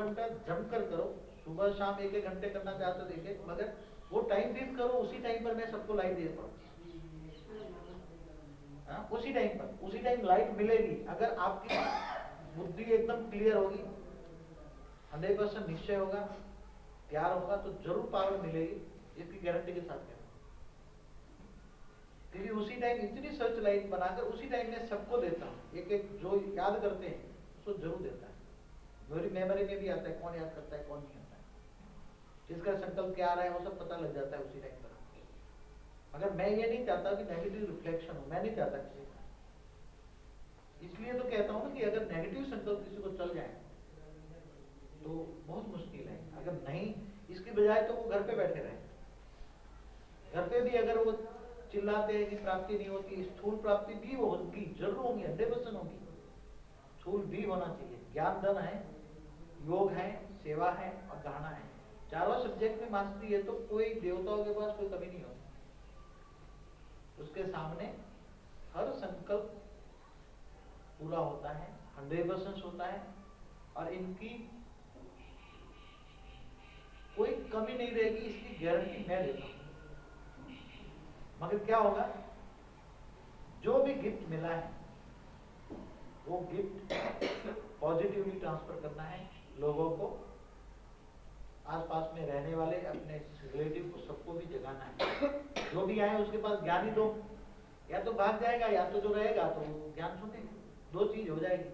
घंटा जमकर करो, सुबह शाम 1-1 घंटे करना चाहते तो देखे, मगर वो टाइम फिक्स करो, उसी टाइम पर मैं सबको लाइट दे पाऊँ। उसी टाइम पर, उसी टाइम लाइट मिलेगी। अगर आपकी बुद्धि एकदम क्लियर होगी, 100% निश्चय होगा, प्यार होगा, तो जरूर पावर मिलेगी, इसकी गारंटी के साथ कहना। क्योंकि उसी टाइम इतनी सर्च लाइट बनाकर उसी टाइम में सबको देता हूँ, एक जो याद करते हैं उसको जरूर देता है। मेरी मेमोरी में भी आता है कौन याद करता है कौन नहीं आता है, किसका संकल्प क्या आ रहा है वो सब पता लग जाता है उसी टाइम पर। मगर मैं ये नहीं चाहता कि नेगेटिव रिफ्लेक्शन हो, मैं नहीं चाहता किसी का। इसलिए तो कहता हूँ ना कि अगर नेगेटिव संकल्प किसी को चल जाए तो बहुत मुश्किल है। अगर नहीं, इसकी बजाय तो वो घर पे बैठे रहे। घर पे भी अगर वो चिल्लाते हैं कि प्राप्ति नहीं होती, स्थूल प्राप्ति भी होगी, जरूर होगी, 100% होगी। स्थूल भी होना चाहिए। ज्ञान धन है, योग है, सेवा है और गहना है। चारों सब्जेक्ट में मास्टरी है तो कोई देवताओं के पास कोई कमी नहीं होती। उसके सामने हर संकल्प पूरा होता है, 100% होता है, और इनकी कोई कमी नहीं रहेगी, इसकी गारंटी मैं देता हूं। मगर क्या होगा, जो भी गिफ्ट मिला है वो गिफ्ट पॉजिटिवली ट्रांसफर करना है लोगों को, आसपास में रहने वाले अपने रिलेटिव को, सबको भी जगाना है। जो भी आए उसके पास ज्ञान ही दो, या तो भाग जाएगा या तो जो रहेगा तो ज्ञान सुनेगा, दो चीज हो जाएगी।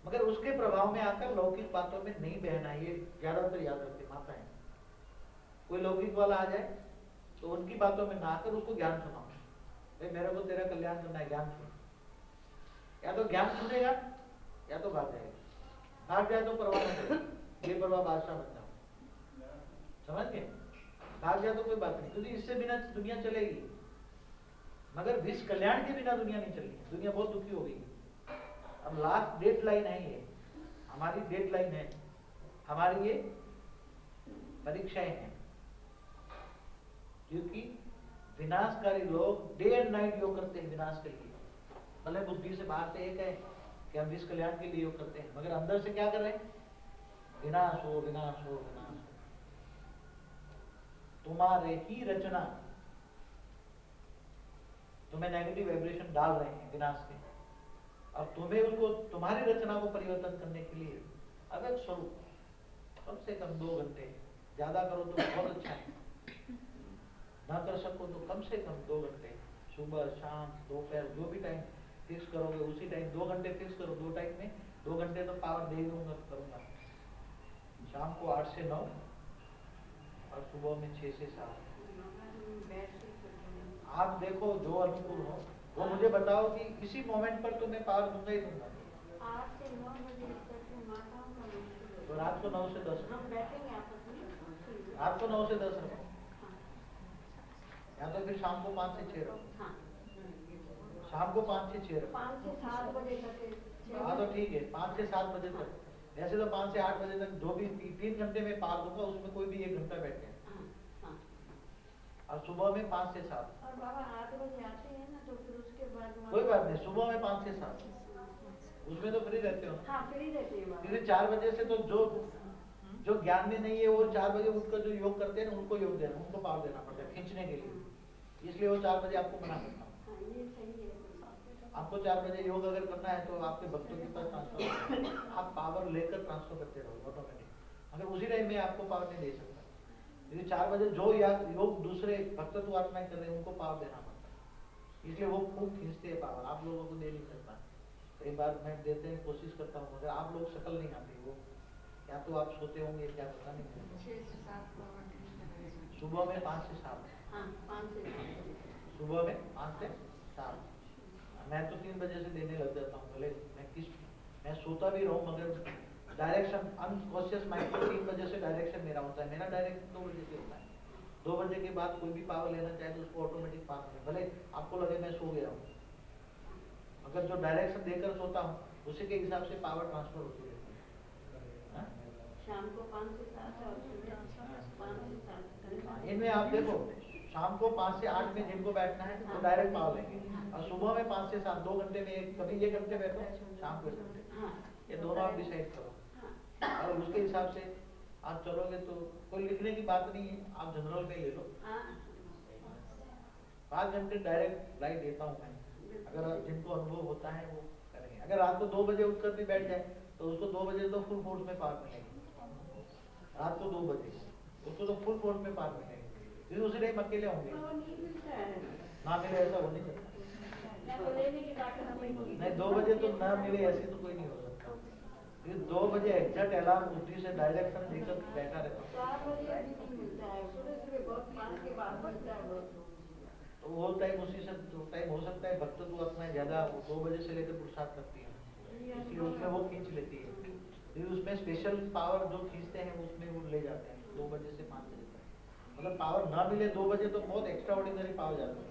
मगर उसके प्रभाव में आकर लौकिक बातों में नहीं बहना, ये ज्यादातर याद रखते माताएं। कोई लौकिक वाला आ जाए तो उनकी बातों में ना आकर उसको ज्ञान सुनाओ, भाई मेरे को तेरा कल्याण करना है, ज्ञान सुन। या तो ज्ञान सुनेगा या तो भाग जाएगा। भाग जाए तो परवाह न करेगा, ये परवाह बादशाह बन जाओ, समझ गए। भाग जाए तो कोई बात नहीं, क्योंकि इससे बिना दुनिया चलेगी। मगर विश्व कल्याण के बिना दुनिया नहीं चलेगी, दुनिया बहुत दुखी हो गई। अब लास्ट डेट लाइन है, ये हमारी डेट लाइन है, हमारी ये परीक्षाएं हैं। क्योंकि विनाशकारी लोग डे एंड नाइट योग करते हैं विनाश के लिए। भले बुद्धि से बाहर से एक है कि हम विश्व कल्याण के लिए योग करते हैं, मगर अंदर से क्या कर रहे हैं, विनाश हो विनाश हो विनाश हो। तुम्हारे ही रचना तुम्हें नेगेटिव वाइब्रेशन डाल रहे हैं विनाश के, और तुम्हें उसको, तुम्हारी रचना को परिवर्तन करने के लिए अगर स्वरूप कम से कम 2 घंटे, ज्यादा करो तो बहुत अच्छा है, ना कर सको तो कम से कम 2 घंटे, सुबह शाम दोपहर जो भी टाइम फिक्स करोगे उसी टाइम 2 घंटे फिक्स करो। 2 टाइम में 2 घंटे तो पावर दे दूंगा, करूंगा। शाम को 8 से 9 और सुबह में 6 से 7। आप देखो जो अनुकूल हो वो मुझे बताओ कि इसी मोमेंट पर तो मैं पावर दूंगा ही दूंगा। 8 से 9 बजे तक तो रात को 9 से 10 रात को 9 से 10 रखो, या तो फिर शाम को 5 से 6 रखो। शाम को 5 से 6 रखो, 5 से 7 बजे तक। हाँ तो ठीक है, 5 से 7 बजे तक। वैसे तो 5 से 8 बजे तक जो भी 3 घंटे में पार दूंगा, उसमें कोई भी 1 घंटा बैठ जाए। और सुबह में 5 से 7। और बाबा 8 बजे आते हैं ना, तो फिर उसके बाद कोई बात नहीं, सुबह में 5 से 7 उसमें तो फ्री रहते हो। हाँ फ्री रहते हैं। क्योंकि 4 बजे से तो जो ज्ञान में नहीं है वो 4 बजे उठकर जो योग करते हैं उनको योग देना, उनको पावर देना पड़ता है खींचने के लिए। इसलिए वो 4 बजे आपको मना करता हूँ। ये सही है। आपको 4 बजे योग अगर करना है तो आपके भक्तों के पास ट्रांसफर, आप पावर लेकर ट्रांसफर करते रहो ऑटोमेटिक। अगर उसी टाइम में आपको पावर नहीं दे सकता, क्योंकि 4 बजे जो योग दूसरे भक्त तो आत्माएं कर रहे हैं उनको पावर देना पड़ता है। इसलिए वो खूब खींचते हैं पावर, आप लोगों को दे नहीं सकता। कई बार मैं देते हैं, कोशिश करता हूँ, मगर आप लोग शकल नहीं आती। वो या तो आप सोते होंगे, क्या पता नहीं। 6 से 7 सुबह में 5 से 7। हाँ 5 से 7 सुबह में 5 से 7। मैं तो 3 बजे से देने लग जाता हूँ। भले मैं सोता भी रहूँ, मगर डायरेक्शन अनकॉन्शियस माइंड को 3 बजे से डायरेक्शन मेरा होता है। मेरा डायरेक्शन 2 बजे से होता है। 2 बजे के बाद कोई भी पावर लेना चाहे तो उसको ऑटोमेटिक पास है। भले आपको लगे मैं सो गया हूँ, अगर जो डायरेक्शन देकर सोता हूँ उसी के हिसाब से पावर ट्रांसफर होती रहती है। शाम को 5 से 7 और सुबह 5 से 7। इनमें आप देखो, शाम को 5 से 8 में जिनको बैठना है तो डायरेक्ट पावर लेंगे, और सुबह में 5 से 7 2 घंटे में कभी 1 घंटे बैठो, शाम को 1 घंटे। ये दोनों आप डिसाइड करो। और उसके हिसाब से आप चलोगे तो कोई लिखने की बात नहीं है, आप जनरल में ले लो। 5 घंटे डायरेक्ट लाइट देता हूँ मैं, अगर जिनको अनुभव होता है वो करेंगे। अगर रात को 2 बजे उठकर भी बैठ जाए तो उसको 2 बजे तो फुल फोर्स में पावर मिलेगी। रात को 2 बजे उसको तो फुल फोर्स में पावर मिलेगी, फिर उसी टाइम अकेले होंगे। ना मिले ऐसा हो नहीं सकता। नहीं 2 बजे तो ना मिले ऐसे तो कोई नहीं हो सकता। फिर 2 बजे एग्जैक्ट अलार्म बुद्धि से डायरेक्शन देकर बैठा रहता हूँ। तो वो टाइम उसी से टाइम हो सकता है भक्त तो अपना ज्यादा 2 बजे से लेकर पुरुषार्थ करती है, इसलिए उसमें वो खींच लेती है। फिर उसमें स्पेशल पावर जो खींचते हैं उसमें वो ले जाते हैं 2 बजे से 5 बजे तक। मतलब पावर ना मिले 2 बजे तो बहुत एक्स्ट्रा ऑर्डिनरी पावर जाती है।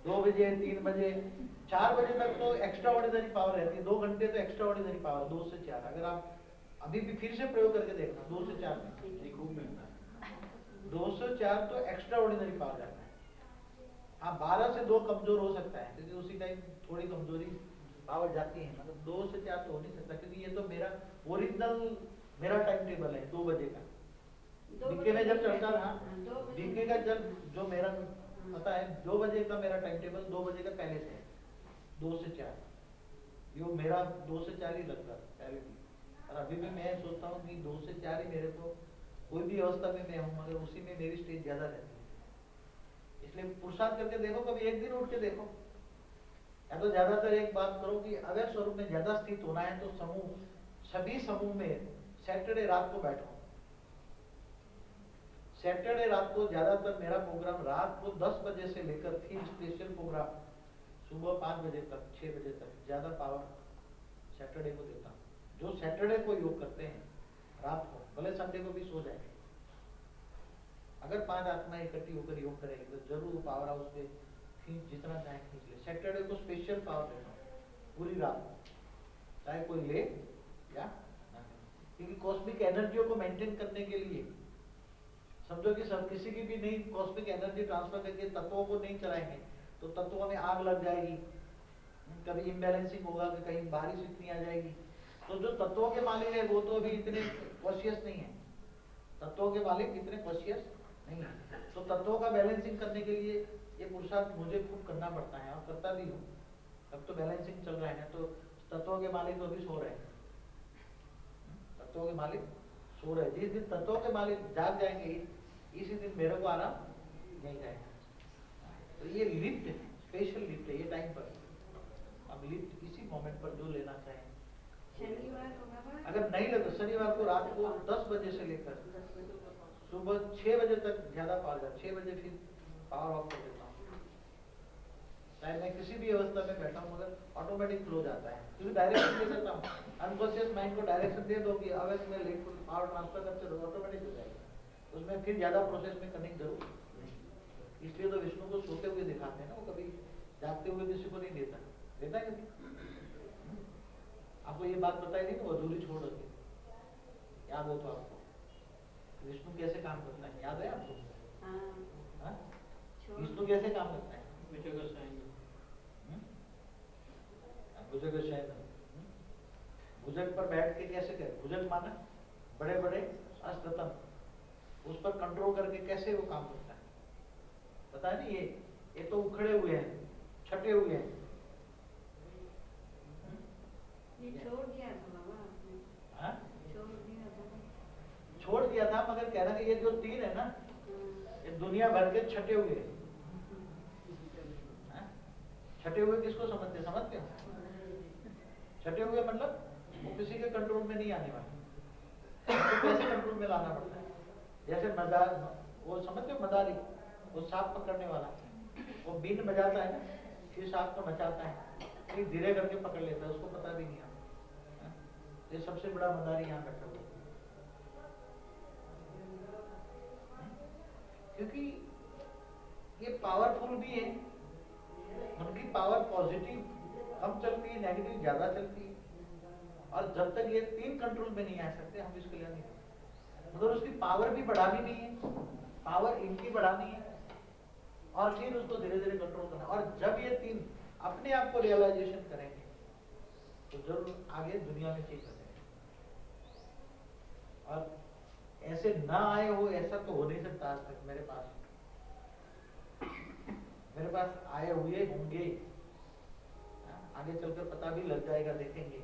2 बजे 3 बजे 4 बजे तक तो एक्स्ट्रा ऑर्डिनरी पावर रहती है। 2 घंटे तो एक्स्ट्रा ऑर्डिनरी पावर 2 से 4। अगर आप अभी भी फिर से प्रयोग करके देखना 2 से 4 में खूब मिलता है। 2 से 4 तो एक्स्ट्रा ऑर्डिनरी पावर जाता है। हाँ 12 से 2 कमजोर हो सकता है क्योंकि उसी टाइम थोड़ी कमजोरी पावर जाती है। मतलब 2 से 4 तो हो नहीं सकता क्योंकि ये तो मेरा ओरिजिनल मेरा टाइम टेबल है 2 बजे का। बीके में जब चलता रहा बीके का जब जो मेरा पता है 2 बजे का मेरा टाइम टेबल 2 बजे का पहले से है 2 से 4 यो मेरा 2 से 4 ही लगता पहले भी। और अभी भी मैं सोचता हूँ कि 2 से 4 ही मेरे को कोई भी अवस्था में मैं हूँ मगर उसी में मेरी स्टेज ज्यादा रहती है। इसलिए पुरुषार्थ करके देखो, कभी एक दिन उठ के देखो, या तो ज्यादातर एक बात करो कि अगर स्वरूप में ज्यादा स्थित होना है तो समूह सभी समूह में सैटरडे रात को बैठो। सैटरडे रात को ज्यादातर मेरा प्रोग्राम रात को 10 बजे से लेकर फिर स्पेशल प्रोग्राम सुबह 5 बजे तक 6 बजे तक ज्यादा पावर सैटरडे को देता हूँ। जो सैटरडे को योग करते हैं रात को, भले संडे को भी सो जाएंगे, अगर 5 आत्माएं इकट्ठी होकर योग करेंगे तो जरूर वो पावर हाउस पे खींच जितना चाहे खींच ले। सैटरडे को स्पेशल पावर देता हूँ पूरी रात, चाहे कोई ले या ना, क्योंकि कॉस्मिक एनर्जियों को मेंटेन करने के लिए समझो कि सब किसी की भी नहीं कॉस्मिक एनर्जी ट्रांसफर करके तत्वों को नहीं चलाएंगे तो तत्वों में आग लग जाएगी, कभी इम्बैलेंसिंग होगा कि कहीं बारिश इतनी आ जाएगी। तो जो तत्वों के मालिक है वो तो अभी इतने कॉशियस नहीं है, तत्वों के मालिक इतने कॉशियस नहीं है। तो तत्वों का बैलेंसिंग करने के लिए ये पुरुषार्थ मुझे खूब करना पड़ता है और करता भी हूँ। अब तो बैलेंसिंग चल रहा है तो तत्वों के मालिक तो अभी सो रहे हैं, तत्वों के मालिक सो रहे। जिस दिन तत्वों के मालिक जाग जाएंगे इसी दिन मेरे को आराम नहीं जाएगा। तो ये लिफ्ट है, स्पेशल लिफ्ट है ये टाइम पर। अब लिफ्ट इसी मोमेंट पर जो लेना चाहे, अगर नहीं लगता शनिवार को रात को 10 बजे से लेकर सुबह 6 बजे तक ज्यादा पावर जाता, 6 बजे फिर पावर ऑफ कर देता हूँ। चाहे मैं किसी भी अवस्था में बैठा हूँ मगर ऑटोमेटिक फ्लो जाता है क्योंकि डायरेक्शन दे देता हूँ। अनकॉन्शियस माइंड को डायरेक्शन दे दो कि अवैध में लेट पावर ट्रांसफर करते रहो, ऑटोमेटिक हो जाएगा। उसमें फिर ज्यादा प्रोसेस में करने की जरूरत नहीं। इसलिए तो विष्णु को सोते हुए दिखाते हैं ना, वो कभी जागते हुए किसी को नहीं देता। देता है कभी? आपको ये बात बताई नहीं वो अधूरी छोड़ रखी, याद हो तो आपको विष्णु कैसे काम करता है याद है आपको? विष्णु कैसे काम करता है? भुजग शयन, भुजग पर बैठ के कैसे करे? भुजग माना बड़े बड़े अष्टतम, उस पर कंट्रोल करके कैसे वो काम करता है पता है नहीं। ये तो उखड़े हुए हैं, छटे हुए हैं। ये छोड़ दिया था बाबा आपने। छोड़ दिया था मगर कह रहा कि ये जो 3 है ना ये दुनिया भर के छटे हुए हैं। छटे हुए किसको समझते हो? छटे हुए मतलब वो किसी के कंट्रोल में नहीं आने वाले, तो कैसे कंट्रोल में लाना पड़ता है। जैसे मदार, वो समझते हो मदारी, वो सांप पकड़ने वाला, वो बीन बजाता है ना, फिर सांप को नचाता है, फिर धीरे करके पकड़ लेता है, उसको पता भी नहीं आता। ये सबसे बड़ा मदारी यहाँ बैठा हुआ, क्योंकि ये पावरफुल भी है, उनकी पावर पॉजिटिव कम चलती है, नेगेटिव ज्यादा चलती है। और जब तक ये 3 कंट्रोल में नहीं आ सकते हम इसके लिए नहीं, मगर उसकी पावर भी बढ़ानी नहीं है, पावर इनकी बढ़ानी है और फिर उसको धीरे धीरे कंट्रोल करना। और जब ये 3 अपने आप को रियलाइजेशन करेंगे तो जरूर आगे दुनिया में चेंज करेंगे। और ऐसे ना आए हो ऐसा तो हो नहीं सकता आज तक मेरे पास आए हुए होंगे, आगे चलकर पता भी लग जाएगा, देखेंगे,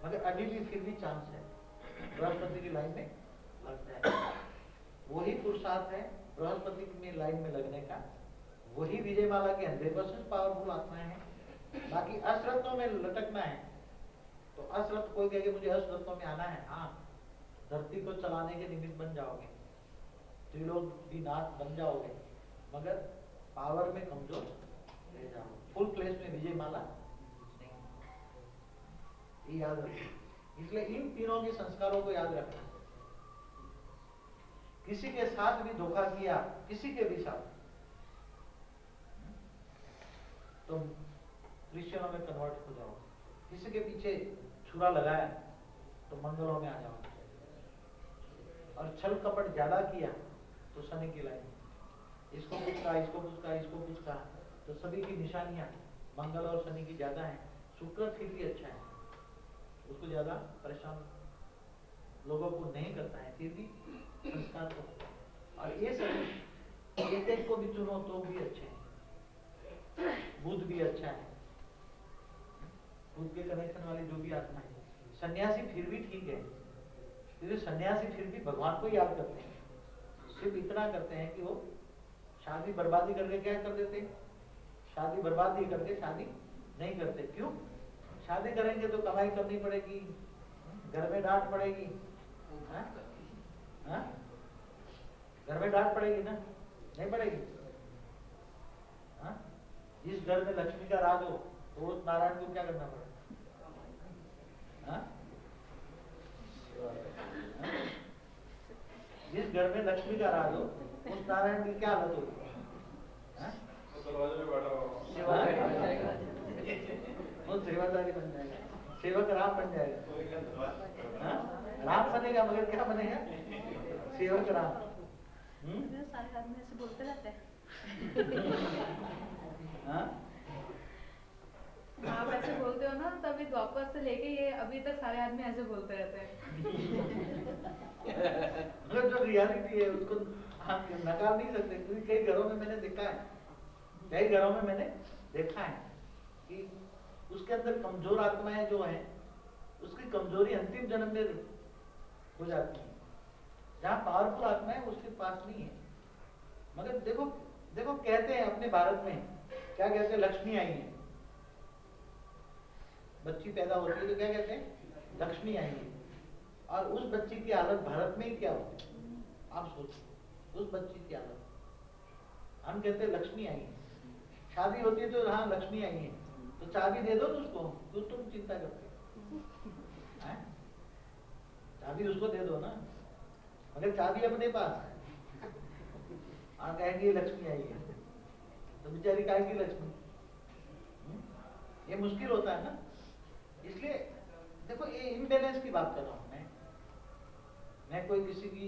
मगर अभी भी फिर भी चांस है बृहस्पति की लाइन में लग जाए। वही पुरुषार्थ है बृहस्पति में लाइन में लगने का, वही विजयमाला की 100% पावरफुल आत्माएं हैं। बाकी अश्रद्धों में लटकना है तो अश्रद्ध कोई कहेगा मुझे अश्रद्धों में आना है, हाँ धरती को चलाने के निमित्त बन जाओगे, त्रिलोक भी नाथ बन जाओगे, मगर पावर में कमजोर रह जाओगे, फुल प्लेस में विजयमाला नहीं। ये याद रखना। इसलिए इन तीनों के संस्कारों को याद रखना। किसी के साथ भी धोखा किया, किसी के भी साथ, तो क्रिश्चियनों में कन्वर्ट हो जाओ। किसी के पीछे छुरा लगाया तो मंगलों में आ जाओ, और छल कपट ज्यादा किया तो शनि की लाइन, इसको कुछ कहा, इसको कुछ कहा, इसको कुछ कहा, तो सभी की निशानियां मंगल और शनि की ज्यादा है। शुक्र फिर भी अच्छा है, उसको ज्यादा परेशान लोगों को नहीं करता है, फिर भी संस्कार को। और ये सब एक को भी चुनो तो भी अच्छे हैं। बुध भी अच्छा है, बुध के कनेक्शन वाली जो भी आत्मा है। सन्यासी फिर भी ठीक है, क्योंकि सन्यासी फिर भी भगवान को याद करते हैं, सिर्फ इतना करते हैं कि वो शादी बर्बादी करके क्या कर देते, शादी बर्बादी करके शादी नहीं करते। क्यों? शादी करेंगे तो कमाई करनी पड़ेगी, घर में डांट पड़ेगी, घर में डांट पड़ेगी ना, नहीं पड़ेगी? जिस घर में लक्ष्मी का राज हो तो उस नारायण को क्या करना पड़ेगा? जिस घर में लक्ष्मी का राज हो उस नारायण की क्या हालत होगी? वो सेवादारी बन जाएगा, सेवक राम बन जाएगा। राम बनेगा मगर क्या बनेगा? सेवक राम। सारे आदमी ऐसे बोलते रहते हैं। आप ऐसे बोलते हो ना, तभी द्वापर से लेके ये अभी तक सारे आदमी ऐसे बोलते रहते हैं। मतलब जो रियलिटी है उसको हम नकार नहीं सकते, क्योंकि कई घरों में मैंने देखा है, कई घरों में मैंने देखा है कि उसके अंदर कमजोर आत्माएं जो हैं, उसकी कमजोरी अंतिम जन्म में हो जाती है। जहाँ पावरफुल आत्मा है उसके पास नहीं है। मगर देखो देखो कहते हैं अपने भारत में क्या कहते हैं, लक्ष्मी आई है, बच्ची पैदा होती है तो क्या कहते हैं, लक्ष्मी आई है। और उस बच्ची की हालत भारत में ही क्या होती है आप सोचो, उस बच्ची की हालत, हम कहते हैं लक्ष्मी आई है, शादी होती है तो हाँ लक्ष्मी आई है, तो चाबी दे दो ना उसको, तो तुम चिंता करते हैं, चाबी उसको दे दो ना, मगर चाबी अपने पास है, हाँ कहेंगे लक्ष्मी आई है, तो बेचारी कहेगी लक्ष्मी, ये मुश्किल होता है ना। इसलिए देखो ये इम्बैलेंस की बात कर रहा हूं मैं कोई किसी की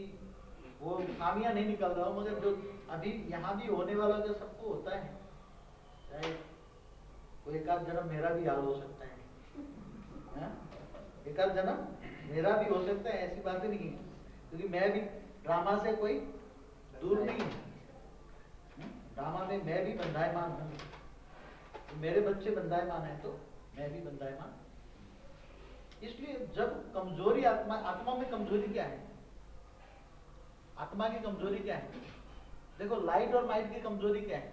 वो खामियां नहीं निकल रहा हूं, मगर जो अभी यहाँ भी होने वाला जो सबको होता है, चाहे कोई एक आध जन्म मेरा भी हाल हो सकता है, एक आध जन्म मेरा भी हो सकता है, ऐसी बात नहीं है, क्योंकि मैं भी ड्रामा से कोई दूर नहीं हूँ, ड्रामा में मैं भी बंधायमान हूँ, तो मेरे बच्चे बंधायमान है तो मैं भी बंधायमान। इसलिए जब कमजोरी आत्मा में कमजोरी क्या है, आत्मा की कमजोरी क्या है? देखो लाइट और माइट की कमजोरी क्या है?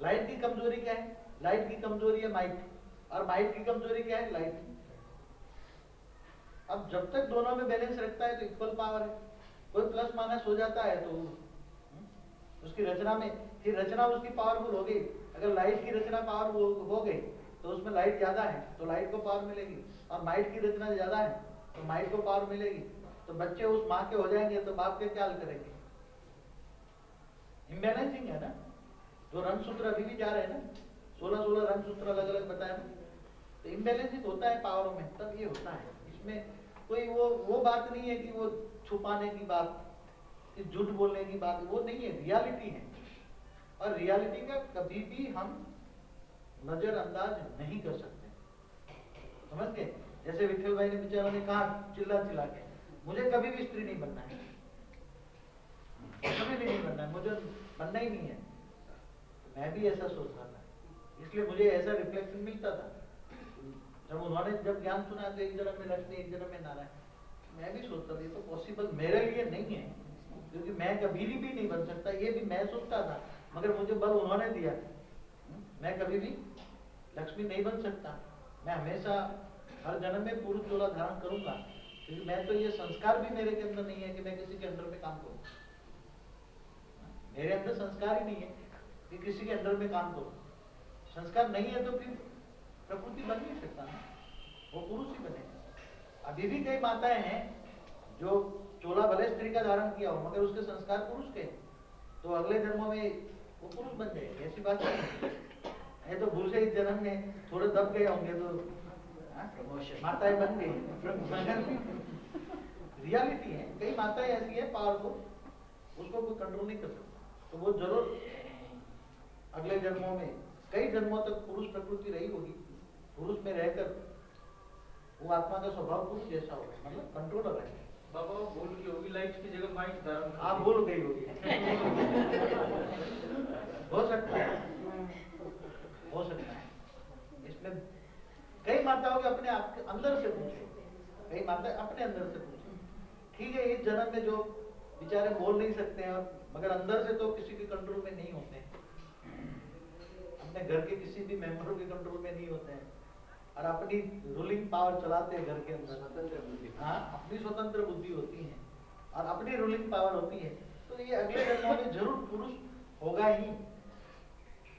लाइट की कमजोरी क्या है? लाइट की कमजोरी है माइट, और माइट की कमजोरी क्या है? लाइट। अब जब तक दोनों में बैलेंस रखता है तो इक्वल पावर है। कोई प्लस माइनस हो जाता है तो उसकी रचना में फिर रचना उसकी पावरफुल हो गई। अगर लाइट की रचना पावरफुल हो गई तो उसमें लाइट ज्यादा है तो लाइट को पावर मिलेगी, और माइट की रचना ज्यादा है तो माइट को पावर मिलेगी। तो बच्चे उस माँ के हो जाएंगे तो बाप के क्या करेंगे? इम्बैलेंसिंग है ना। जो रंगसूत्र अभी भी जा रहे हैं ना, 16 रंगसूत्र अलग अलग बताए ना, तो इम्बैलेंसिंग होता है पावरों में, तब ये होता है। इसमें कोई वो बात नहीं है कि वो छुपाने की बात, कि झूठ बोलने की बात, वो नहीं है, रियलिटी है। और रियलिटी का कभी भी हम नजरअंदाज नहीं कर सकते, समझ गए? जैसे विठल भाई ने बेचारों ने कहा चिल्ला चिल्ला के, मुझे कभी भी स्त्री नहीं बनना है, कभी भी नहीं बनना है, मुझे बनना ही नहीं है। तो मैं भी ऐसा सोच रहा था, इसलिए मुझे ऐसा रिफ्लेक्शन मिलता था। जब उन्होंने जब ज्ञान सुना तो एक जन्म में लक्ष्मी एक जन्म में नारायण, मैं भी सोचता था ये तो पॉसिबल मेरे लिए नहीं है, क्योंकि मैं कभी भी नहीं बन सकता, ये भी मैं सोचता था, मगर मुझे बल उन्होंने दिया। मैं कभी भी लक्ष्मी नहीं बन सकता, मैं हमेशा हर जन्म में पुरुष चोला धारण करूंगा, क्योंकि मैं तो ये संस्कार भी मेरे के अंदर नहीं है कि मैं किसी के अंडर में काम करूं। मेरे अंदर संस्कार ही नहीं है कि किसी के अंडर में काम करूं। संस्कार नहीं है तो फिर प्रकृति बन नहीं सकता ना, वो पुरुष ही बनेगा। अभी भी कई माताएं हैं जो चोला भले स्त्री का धारण किया हो मगर उसके संस्कार पुरुष के, तो अगले जन्मों में वो पुरुष बन जाएगी, ऐसी बात नहीं है। तो भूल से इस जन्म में थोड़े दब गए होंगे तो माताएं बन गई, रियलिटी है। कई माताएं ऐसी है पावरफुल, उसको कोई कंट्रोल नहीं कर सकता, तो वो जरूर अगले जन्मों में कई जन्मों तक पुरुष प्रकृति रही होगी, पुरुष में रहकर वो आत्मा का स्वभाव पुरुष जैसा होगा, मतलब कंट्रोलर है। बाबा भूल की होगी, लाइट की जगह माइक धारण, आप भूल गई होगी। हो सकता है, हो सकता है। इसमें कई माताओं के अपने आप के अंदर से पूछो, कई माता अपने अंदर से पूछो। ठीक है, इस जन्म में जो बेचारे बोल नहीं सकते हैं मगर अंदर से तो किसी के कंट्रोल में नहीं होते हैं, अपने घर के किसी भी मेंबरों के कंट्रोल में नहीं होते हैं, और अपनी रूलिंग पावर चलाते हैं घर के अंदर, स्वतंत्र बुद्धि, हाँ अपनी स्वतंत्र बुद्धि होती है और अपनी रूलिंग पावर होती है, तो ये अगले जन्मों में जरूर पुरुष होगा ही।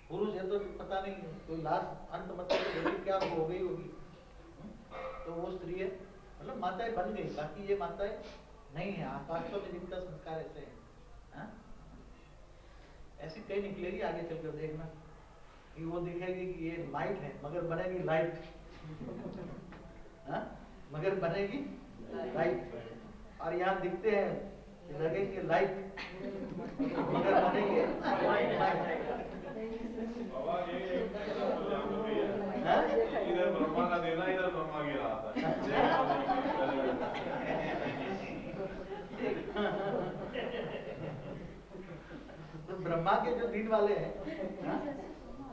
पुरुष है तो पता नहीं कोई लास्ट अंत मतलब क्या हो गई होगी, तो वो स्त्री है, मतलब माताएं बन गई। बाकी ये माताएं नहीं है वास्तव में जिनका संस्कार ऐसे है, हाँ? ऐसी कई निकलेगी आगे चलकर, देखना कि वो दिखेगी कि ये लाइट है मगर बनेगी लाइट, हाँ? मगर बनेगी लाइट, और यहाँ दिखते हैं लगेंगे लाइट मगर बनेंगे इधर ब्रह्मा का देना, इधर ब्रह्मा की रात है। तो ब्रह्मा के जो दिन वाले हैं, हाँ?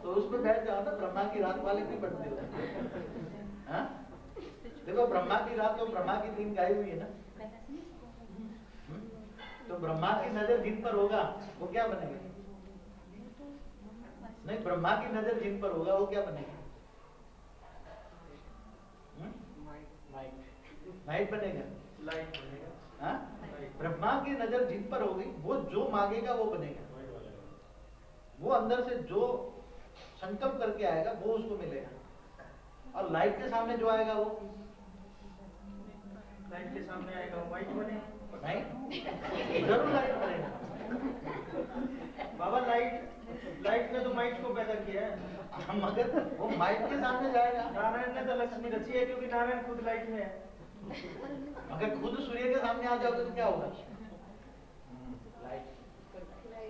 तो उसमें बैठ जाओ ना, ब्रह्मा की रात वाले नहीं बनते हो, हाँ? देखो ब्रह्मा की रात तो ब्रह्मा की दिन गाई हुई है ना, तो ब्रह्मा की नजर जिन पर होगा वो क्या बनेगा? नहीं, ब्रह्मा की नजर जिन पर होगा वो क्या बनेगा? लाइट बनेगा, लाइट बनेगा, हाँ? ब्रह्मा की नजर जिन पर होगी वो जो मांगेगा वो बनेगा, वो अंदर से जो संकल्प करके आएगा वो उसको मिलेगा, और लाइट के सामने जो आएगा वो लाइट के सामने आएगा वो वाइट बनेगा। नहीं, जरूर लाइट बनेगा। बाबा लाइट ने तो माइट को पैदा किया है, मगर वो माइट के सामने जाएगा। नारायण ने तो लक्ष्मी रची है, क्योंकि नारायण खुद लाइट में है। अगर खुद सूर्य के सामने आ जाओगे तो क्या होगा?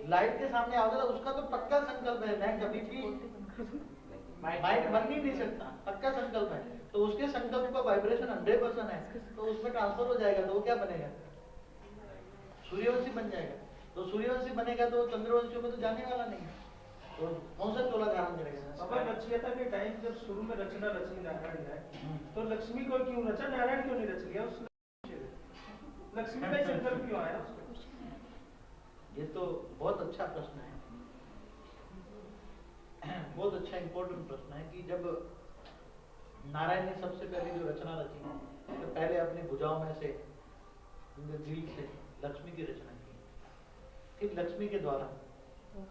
लाइट के सामने आओगे तो उसका तो पक्का संकल्प है, मैं कभी भी माइट बन ही नहीं सकता, पक्का संकल्प है, तो उसके संकल्प का वाइब्रेशन 100% है, तो उसमें ट्रांसफर हो जाएगा, तो वो क्या बनेगा? सूर्यवंशी बन जाएगा। तो सूर्यवंशी बनेगा तो चंद्रवंशियों में तो जाने वाला नहीं, तो कौन सा चोला धारण करेगा? अब रचयिता के टाइम जब शुरू में रचना रची नारायण ने, तो लक्ष्मी को क्यों रचा, नारायण क्यों नहीं रच लिया? लक्ष्मी का संकल्प क्यों आया उसको? ये तो बहुत अच्छा प्रश्न है, बहुत अच्छा इंपॉर्टेंट प्रश्न है कि जब नारायण ने सबसे पहले जो रचना रची तो पहले अपनी भुजाओं में से दिल से लक्ष्मी की रचना की, फिर लक्ष्मी के द्वारा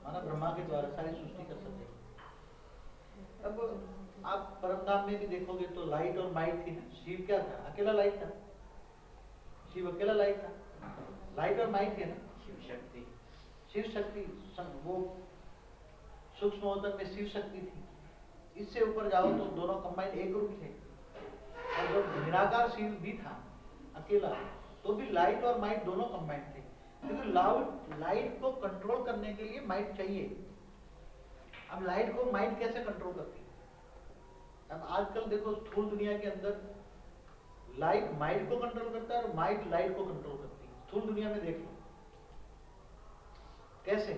माना ब्रह्मा के द्वारा सारी सृष्टि कर सकते। अब आप परमधाम में भी देखोगे तो लाइट और माइट थी ना, शिव क्या था? अकेला लाइट था, शिव अकेला लाइट था, लाइट और माइट थी ना, शिव शक्ति, शिव शक्ति, वो सूक्ष्म अवतरण में शिव शक्ति थी। इससे ऊपर जाओ तो दोनों कंबाइंड एक रूप थे, और जब निराकार शिव भी था अकेला तो भी लाइट और माइट दोनों कंबाइंड थे, क्योंकि लाइट को कंट्रोल करने के लिए माइट चाहिए। अब लाइट को माइट कैसे कंट्रोल करती है? अब आजकल देखो स्थूल दुनिया के अंदर लाइट माइंड को कंट्रोल करता है और माइंड लाइट को कंट्रोल करती है। स्थूल दुनिया में देख लो कैसे,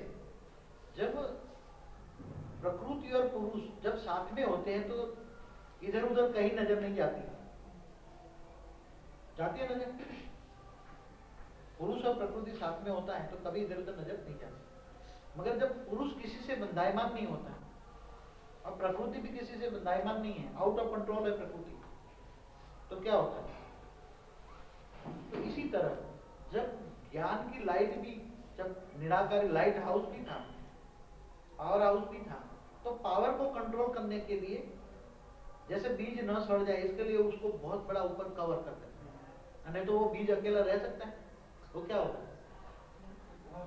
जब प्रकृति और पुरुष जब साथ में होते हैं तो इधर उधर कहीं नजर नहीं जाती है नजर। पुरुष और प्रकृति साथ में होता है तो कभी इधर उधर नजर नहीं जाती। मगर जब पुरुष किसी से बंधायमान नहीं होता और प्रकृति भी किसी से बंधायमान नहीं है, आउट ऑफ कंट्रोल है प्रकृति, तो क्या होता है? तो इसी तरह जब ज्ञान की लाइट भी, जब निराकारी लाइट हाउस भी था, पावर हाउस भी था, तो पावर को कंट्रोल करने के लिए जैसे बीज न सड़ जाए इसके लिए उसको बहुत बड़ा ऊपर कवर कर देते हैं, नहीं तो वो बीज अकेला रह सकता है, वो क्या होगा?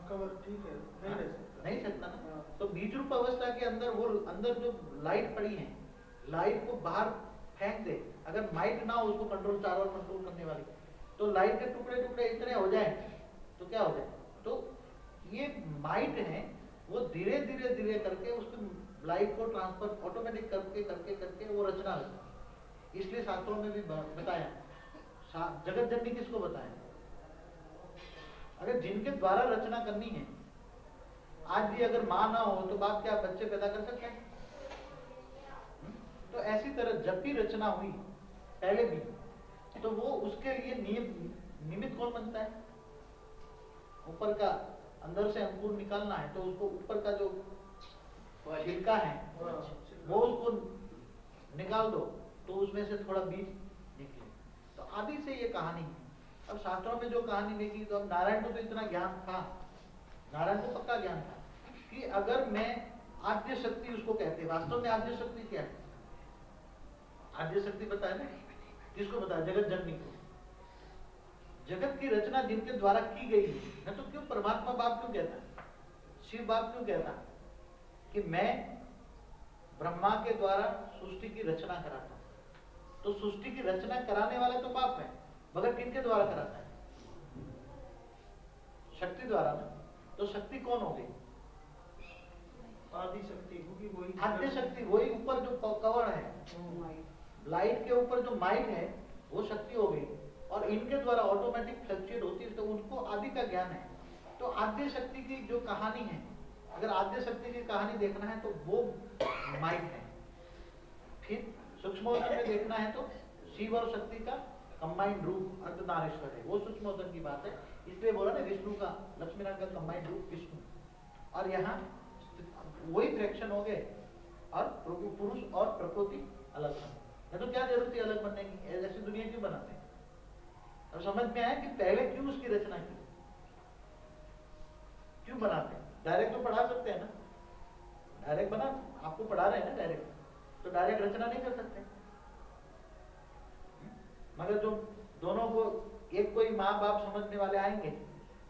कवर ठीक है, नहीं रह सकता, नहीं सकता ना। तो बीज रूप अवस्था के अंदर वो अंदर जो लाइट पड़ी है, लाइट को बाहर फेंक दे, अगर माइट ना हो उसको कंट्रोल, चारों ओर कंट्रोल करने वाली, तो लाइट के टुकड़े टुकड़े इतने हो जाए तो क्या हो जाए? तो ये माइट है वो धीरे धीरे धीरे करके उसकी लाइट को ट्रांसफर ऑटोमेटिक करके करके करके वो रचना लगता है। इसलिए शास्त्रों में भी बताया, जगत जननी किसको बताया? अगर जिनके द्वारा रचना करनी है, आज भी अगर माँ ना हो तो बाप क्या बच्चे पैदा कर सकते हैं? तो ऐसी तरह जब भी रचना हुई पहले भी, तो वो उसके लिए निमित्त कौन बनता है? ऊपर का, अंदर से अंकुर निकालना है तो उसको ऊपर का जो छिलका है वो उसको निकाल दो तो उसमें से थोड़ा बीज निकले। तो आदि से ये कहानी है। अब शास्त्रों में जो कहानी लिखी, तो अब नारायण को तो इतना ज्ञान था, नारायण को पक्का ज्ञान था कि अगर मैं आद्य शक्ति उसको कहते, वास्तव में आद्य शक्ति क्या है? आद्य शक्ति बताया ना, किसको बताया? जगत जननी को। जगत की रचना जिनके द्वारा की गई है, न तो क्यों परमात्मा बाप क्यों कहता, शिव बाप क्यों कहता कि मैं ब्रह्मा के द्वारा सृष्टि की रचना कराता? तो सृष्टि की रचना कराने वाला तो बाप है, मगर किनके द्वारा कराता है? शक्ति द्वारा ना। तो शक्ति कौन हो गई? आदि शक्ति, क्योंकि वही आद्य शक्ति, वही ऊपर जो कवर है, लाइट के ऊपर जो माइट है वो शक्ति हो गई, और इनके द्वारा ऑटोमेटिक फ्लक्चुएट होती है, तो उनको आदि का ज्ञान है। तो आद्य शक्ति की जो कहानी है, अगर आद्य शक्ति की कहानी देखना है तो वो माइट है। फिर सूक्ष्मोदन में देखना है तो शिव और शक्ति का कंबाइंड रूप अर्धनारीश्वर है, वो सूक्ष्मोदन की बात है। इसलिए बोला ना विष्णु का, लक्ष्मी नारायण का कंबाइंड रूप विष्णु, और यहाँ वही फ्रैक्शन हो गए और पुरुष और प्रकृति अलग बने। तो क्या जरूरत है अलग बनने की? ऐसी दुनिया क्यों बनाते हैं? अब समझ में आया कि पहले क्यों उसकी रचना की, क्यों बनाते हैं? डायरेक्ट तो पढ़ा सकते हैं ना, डायरेक्ट बना, आपको पढ़ा रहे हैं ना डायरेक्ट, तो डायरेक्ट रचना नहीं कर सकते। मगर जो दोनों को एक कोई माँ बाप समझने वाले आएंगे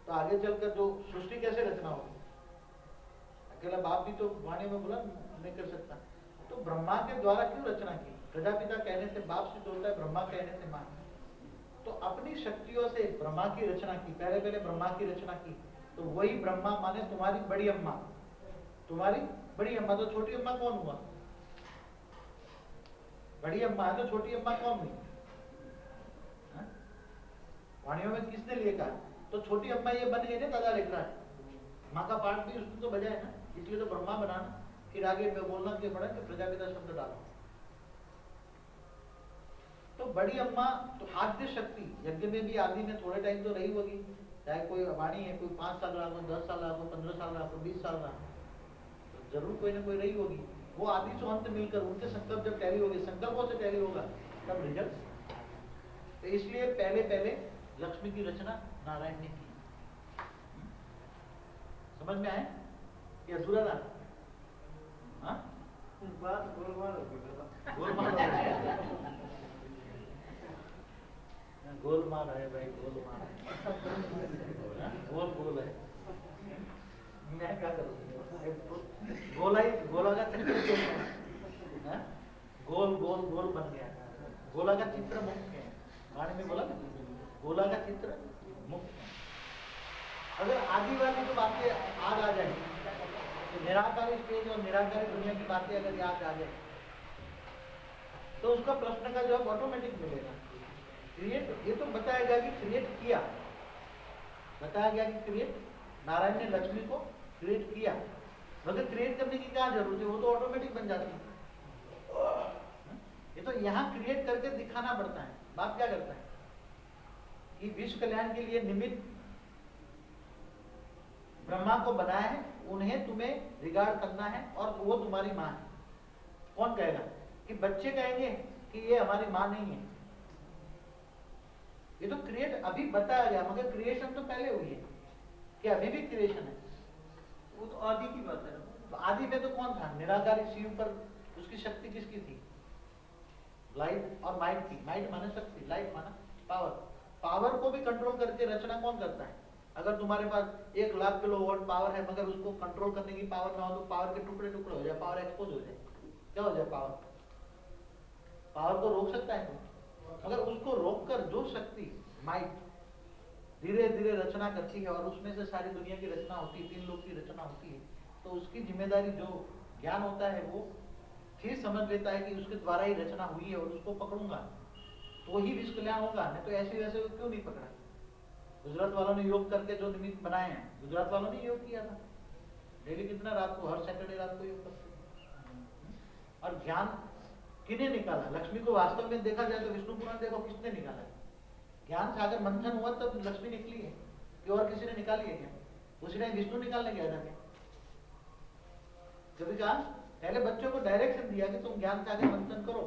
तो आगे चलकर जो सृष्टि कैसे रचना होगी? अकेला बाप भी तो वाणी में बोला नहीं कर सकता। तो ब्रह्मा के द्वारा क्यों रचना की? प्रजापिता कहने से बाप सिद्ध होता है, ब्रह्मा कहने से माँ। तो अपनी शक्तियों से ब्रह्मा की रचना की, पहले पहले ब्रह्मा की रचना की, तो वही ब्रह्मा माने तुम्हारी बड़ी अम्मा, तुम्हारी बड़ी अम्मा। तो छोटी अम्मा कौन हुआ? बड़ी अम्मा है तो छोटी अम्मा कौन हुई? वाणियों में किसने लिए कहा? तो छोटी अम्मा ये बन गई ना, दादा लिख रहा है, माँ का पाठ भी उसने तो बजाय ना, इसलिए तो ब्रह्मा बनाना। फिर आगे मैं बोलना क्या पड़ा कि प्रजापिता शब्द डालो। तो बड़ी अम्मा तो आद्य शक्ति, यज्ञ में भी आदि में थोड़े टाइम तो रही होगी, चाहे कोई वाणी है, कोई 5 साल रहा हो, 10 साल रहा हो, 15 साल रहा हो, 20 साल रहा, तो जरूर कोई ना कोई रही होगी। वो आदि से अंत मिलकर उनके संकल्प जब टैली होगी, संकल्पों से टैली होगा तब रिजल्ट। तो इसलिए पहले पहले लक्ष्मी की रचना नारायण ने की। समझ में आया कि अधूरा रहा? हाँ, बात गोलमाल हो गई, गोलमाल गोलमाल है भाई, गोलमाल है, गोल गोल है। मैं क्या करूँ? गोला ही, गोला का चित्र क्यों? गोल गोल गोल बन गया, गोला का चित्र मुख्य है। गाने में बोला गोला का चित्र मुख्य है। अगर आदि वाली जो बातें आग आ जाए, तो निराकारी स्टेज और निराकारी दुनिया की बातें अगर याद आ जाए तो उसका प्रश्न का जवाब ऑटोमेटिक मिलेगा। क्रिएट, ये तो बताया गया कि क्रिएट किया, बताया गया कि क्रिएट, नारायण ने लक्ष्मी को क्रिएट किया, मगर क्रिएट करने की क्या जरूरत है, वो तो ऑटोमेटिक बन जाती है। ये तो यहाँ क्रिएट करके दिखाना पड़ता है। बाप क्या करता है कि विश्व कल्याण के लिए निमित्त ब्रह्मा को बनाया है, उन्हें तुम्हें रिगार्ड करना है और वो तुम्हारी माँ है। कौन कहेगा कि बच्चे कहेंगे कि ये हमारी माँ नहीं है? ये तो क्रिएट अभी बताया गया, मगर क्रिएशन तो पहले हुई है कि अभी भी क्रिएशन है। वो तो आदि की बात है। तो आदि में तो कौन था? निराकारी शिव पर उसकी शक्ति किसकी थी? लाइट और माइट की। माइट माने शक्ति, लाइट माना पावर। पावर को भी कंट्रोल करके रचना कौन करता है? अगर तुम्हारे पास 1,00,000 किलोवाट पावर है, मगर उसको कंट्रोल करने की पावर ना हो तो पावर के टुकड़े टुकड़े हो जाए, पावर एक्सपोज हो जाए। क्या हो जाए? पावर को रोक सकता है कोई? अगर उसको रोककर जो शक्ति माइट धीरे धीरे रचना करती है और उसमें से सारी दुनिया की रचना होती है, 3 लोक की रचना होती है, तो उसकी जिम्मेदारी जो ज्ञान होता है वो ठीक समझ लेता है कि उसके द्वारा ही रचना हुई है और उसको पकड़ूंगा तो ही विश्व कल्याण होगा, नहीं तो ऐसे वैसे क्यों नहीं पकड़ा? गुजरात वालों ने योग करके जो निमित्त बनाए हैं, गुजरात वालों ने योग किया था। डेली कितना रात को, हर सैटरडे रात को योग करते। और ज्ञान किने निकाला? लक्ष्मी को वास्तव में देखा जाए तो विष्णु पुराण देखो, किसने निकाला? ज्ञान सागर मंथन हुआ तब लक्ष्मी निकली है कि और किसी ने निकाली है क्या? उसी टाइम विष्णु निकालने गया था क्या? कभी कहा पहले बच्चों को डायरेक्शन दिया कि तुम ज्ञान सागर मंथन करो,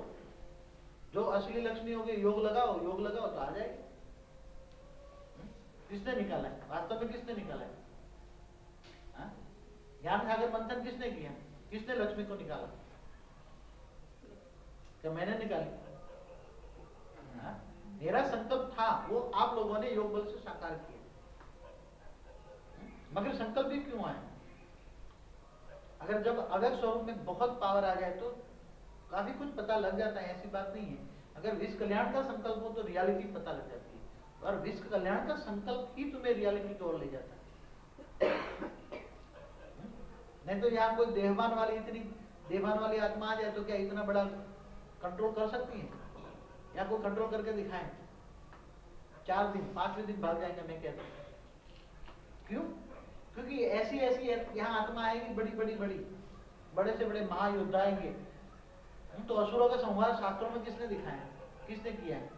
जो असली लक्ष्मी होगी योग लगाओ तो आ जाएगी। किसने निकाला है? वास्तव में किसने निकाला है? ज्ञान सागर मंथन किसने किया? किसने लक्ष्मी को निकाला? क्या मैंने निकाली? मेरा संकल्प था, वो आप लोगों ने योग बल से साकार किया। मगर संकल्प भी क्यों आए? अगर जब अव्यक्त स्वरूप में बहुत पावर आ जाए तो काफी कुछ पता लग जाता है, ऐसी बात नहीं है। अगर विश्व कल्याण का संकल्प हो तो रियलिटी पता लग जाती है, और विश्व कल्याण का संकल्प ही तुम्हें रियलिटी की ओर ले जाता है। नहीं तो यहाँ कोई देहवान वाली, इतनी देहवान वाली आत्मा आ जाए तो क्या इतना बड़ा कंट्रोल कर सकती है? या कोई कंट्रोल करके दिखाएं? 4 दिन 5वें दिन भाग जाएंगे, मैं कहता हूं। क्यों? क्योंकि ऐसी यहाँ आत्मा आएगी, बड़े से बड़े महायोद्धा आएंगे। तो असुरों का संहार शास्त्रों में किसने दिखाया? किसने किया है?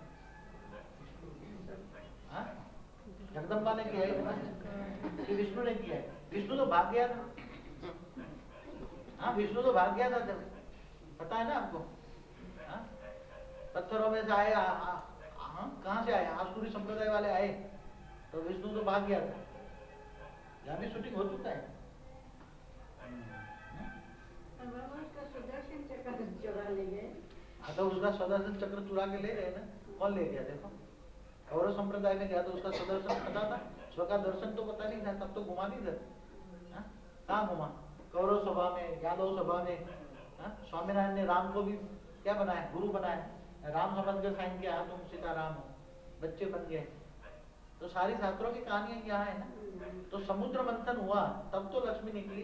जगदम्बा ने किया है कि विष्णु ने किया है? विष्णु तो भाग गया था। विष्णु तो भाग गया था, जब पता है ना आपको। पत्थरों में से आए, कहां से आए? आसुरी संप्रदाय वाले आए, तो विष्णु तो भाग गया था। यहाँ भी शूटिंग हो चुका है। तो उसका सुदर्शन चक्र चुरा के ले गए ना। कौन ले गया? देखो, कौरव संप्रदाय में गया तो उसका सुदर्शन पता था, स्व का दर्शन तो पता नहीं था, तब तो घुमा नहीं था। कहाँ घुमा? कौरव सभा में, यादव सभा में। स्वामीनारायण ने राम को भी क्या बनाया? गुरु बनाया। राम समझ कर साइन किया, तुम सीताराम हो, बच्चे बन गए। तो सारी शास्त्रों की कहानियां यहाँ है ना। तो समुद्र मंथन हुआ तब तो लक्ष्मी निकली।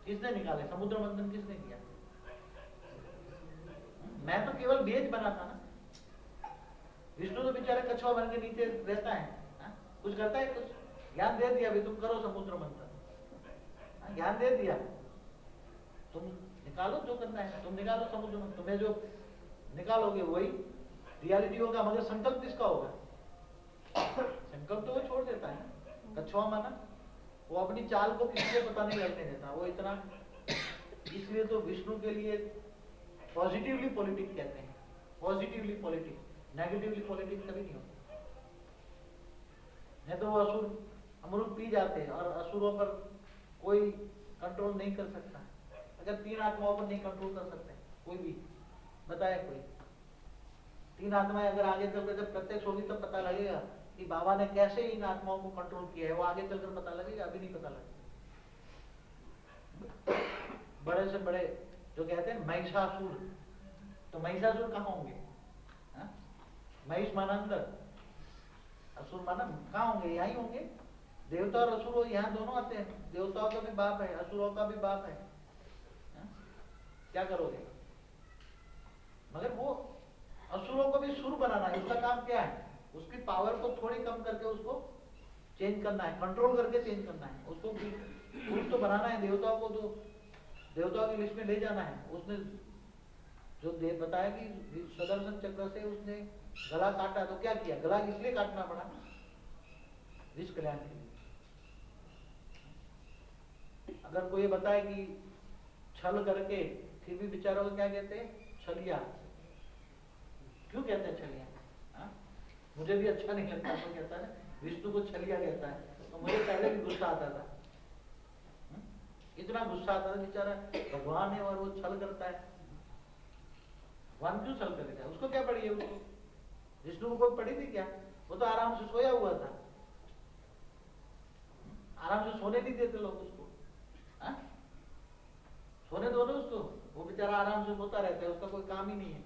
किसने निकाले? समुद्र मंथन किसने किया? मैं तो केवल बेज बना था ना। विष्णु तो बेचारे कछुआ बन के नीचे रहता है, कुछ करता है? कुछ ज्ञान दे दिया, भी तुम करो समुद्र मंथन। ज्ञान दे दिया, तुम निकालो जो करना है, तुम निकालो समुद्र मंथन। तुम्हें जो निकालोगे वही रियलिटी होगा। मगर संकल्प किसका होगा? संकल्प तो वो छोड़ देता है। कछुआ माना वो अपनी चाल को किसी को पता नहीं लगने देता, वो इतना। इसलिए तो विष्णु के लिए पॉजिटिवली पॉलिटिक्स कहते हैं। पॉजिटिवली पॉलिटिक्स, नेगेटिवली पॉलिटिक्स कभी नहीं होता। नहीं तो वो असुर अमृत पी जाते हैं, और असुरों पर कोई कंट्रोल नहीं कर सकता। अगर 3 आत्माओं पर नहीं कंट्रोल कर सकते कोई भी, बताया कोई? 3 आत्माएं अगर आगे चलकर जब प्रत्यक्ष होगी तब पता लगेगा कि बाबा ने कैसे इन आत्माओं को कंट्रोल किया है। वो आगे चलकर पता लगेगा, अभी नहीं पता लगेगा। बड़े से बड़े जो कहते हैं महिषासुर, तो महिषासुर कहाँ होंगे? महिष माना अंदर, असुर माना कहाँ होंगे? यहाँ ही होंगे। देवता और असुर यहाँ दोनों आते हैं। देवताओं का भी बाप है, असुरों का भी बाप है। क्या करोगे? मगर वो असुरों को भी सुर बनाना है। उसका काम क्या है? उसकी पावर को थोड़ी कम करके उसको चेंज करना है, कंट्रोल करके चेंज करना है। उसको सुर तो बनाना है, देवताओं को तो देवताओं की लिस्ट में ले जाना है। उसने जो बताया कि सुदर्शन चक्र से उसने गला काटा, तो क्या किया? गला इसलिए काटना पड़ा विश्व कल्याण के लिए। अगर कोई ये बताए कि छल करके, फिर भी बेचारों को क्या कहते हैं? छलिया। क्यों कहते हैं छलिया? मुझे भी अच्छा नहीं लगता तो कहता है, विष्णु को छलिया कहता है, तो मुझे पहले भी गुस्सा आता था। इतना गुस्सा आता था, बेचारा भगवान है और वो छल करता है। भगवान क्यों छल करेगा? उसको क्या पड़ी है? उसको विष्णु को कोई पड़ी थी क्या? वो तो आराम से सोया हुआ था। आराम से सोने नहीं देते लोग उसको। सोने दो ना उसको, वो बेचारा आराम से सोता रहता है, उसका कोई काम ही नहीं है,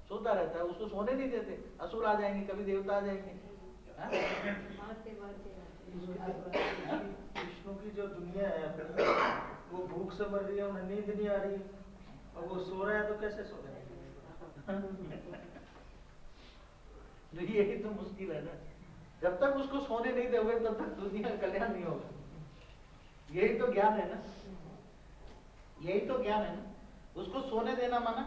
सोता रहता है, उसको सोने नहीं देते। असुर आ जाएंगे, कभी देवता आ जाएंगे। विष्णु की जो दुनिया है वो भूख से मर रही है, उन्हें नींद नहीं आ रही, और वो सो रहा है तो कैसे सो रहे हैं? यही तो मुश्किल है ना। जब तक उसको सोने नहीं दोगे तब तक दुनिया का कल्याण नहीं होगा। यही तो ज्ञान है ना, यही तो ज्ञान है ना। उसको सोने देना माना,